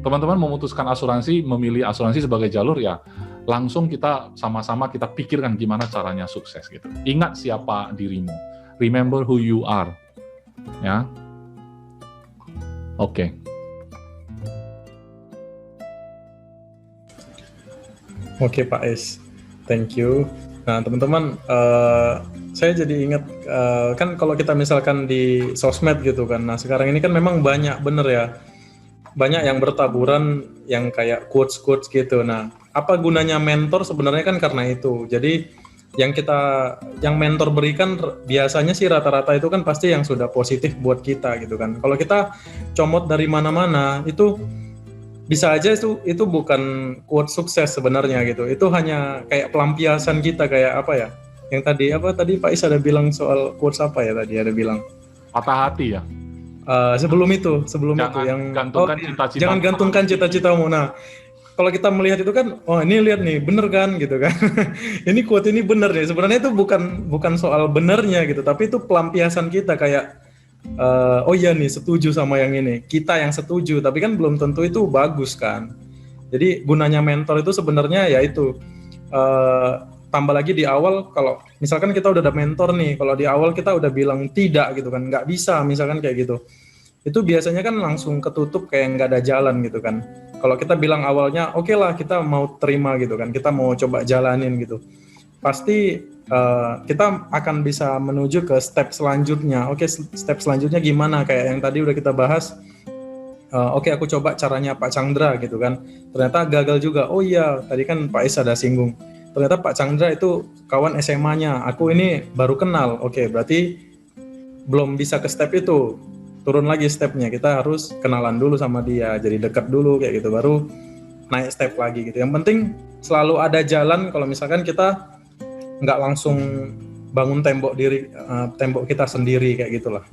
Teman-teman memutuskan asuransi, memilih asuransi sebagai jalur ya, langsung kita sama-sama kita pikirkan gimana caranya sukses gitu. Ingat siapa dirimu. Remember who you are. Ya. Oke. Oke Pak Is, thank you. Nah teman-teman, saya jadi ingat kan kalau kita misalkan di sosmed gitu kan, nah sekarang ini kan memang banyak bener ya, banyak yang bertaburan yang kayak quotes-quotes gitu. Nah apa gunanya mentor sebenarnya kan karena itu. Jadi yang mentor berikan biasanya sih rata-rata itu kan pasti yang sudah positif buat kita gitu kan. Kalau kita comot dari mana-mana itu bisa aja itu bukan quote sukses sebenarnya gitu. Itu hanya kayak pelampiasan kita, kayak apa ya? Yang tadi Pak Is ada bilang soal quotes apa ya tadi ada bilang? Patah hati ya. Sebelum itu yang gantungkan cita-citamu. Jangan gantungkan cita-citamu. Nah, kalau kita melihat itu kan, oh ini lihat nih, bener kan gitu kan. Ini quote ini bener nih. Sebenarnya itu bukan soal benernya gitu, tapi itu pelampiasan kita kayak oh iya nih setuju sama yang ini, kita yang setuju, tapi kan belum tentu itu bagus kan. Jadi gunanya mentor itu sebenarnya yaitu tambah lagi di awal, kalau misalkan kita udah ada mentor nih, kalau di awal kita udah bilang tidak gitu kan, nggak bisa misalkan kayak gitu, itu biasanya kan langsung ketutup kayak nggak ada jalan gitu kan. Kalau kita bilang awalnya oke lah kita mau terima gitu kan, kita mau coba jalanin gitu, pasti kita akan bisa menuju ke step selanjutnya. Oke, step selanjutnya gimana? Kayak yang tadi udah kita bahas. Oke, aku coba caranya Pak Chandra gitu kan. Ternyata gagal juga. Oh iya, tadi kan Pak Is ada singgung. Ternyata Pak Chandra itu kawan SMA-nya. Aku ini baru kenal. Oke, berarti belum bisa ke step itu. Turun lagi stepnya. Kita harus kenalan dulu sama dia. Jadi dekat dulu kayak gitu. Baru naik step lagi gitu. Yang penting selalu ada jalan. Kalau misalkan kita nggak langsung bangun tembok kita sendiri kayak gitulah.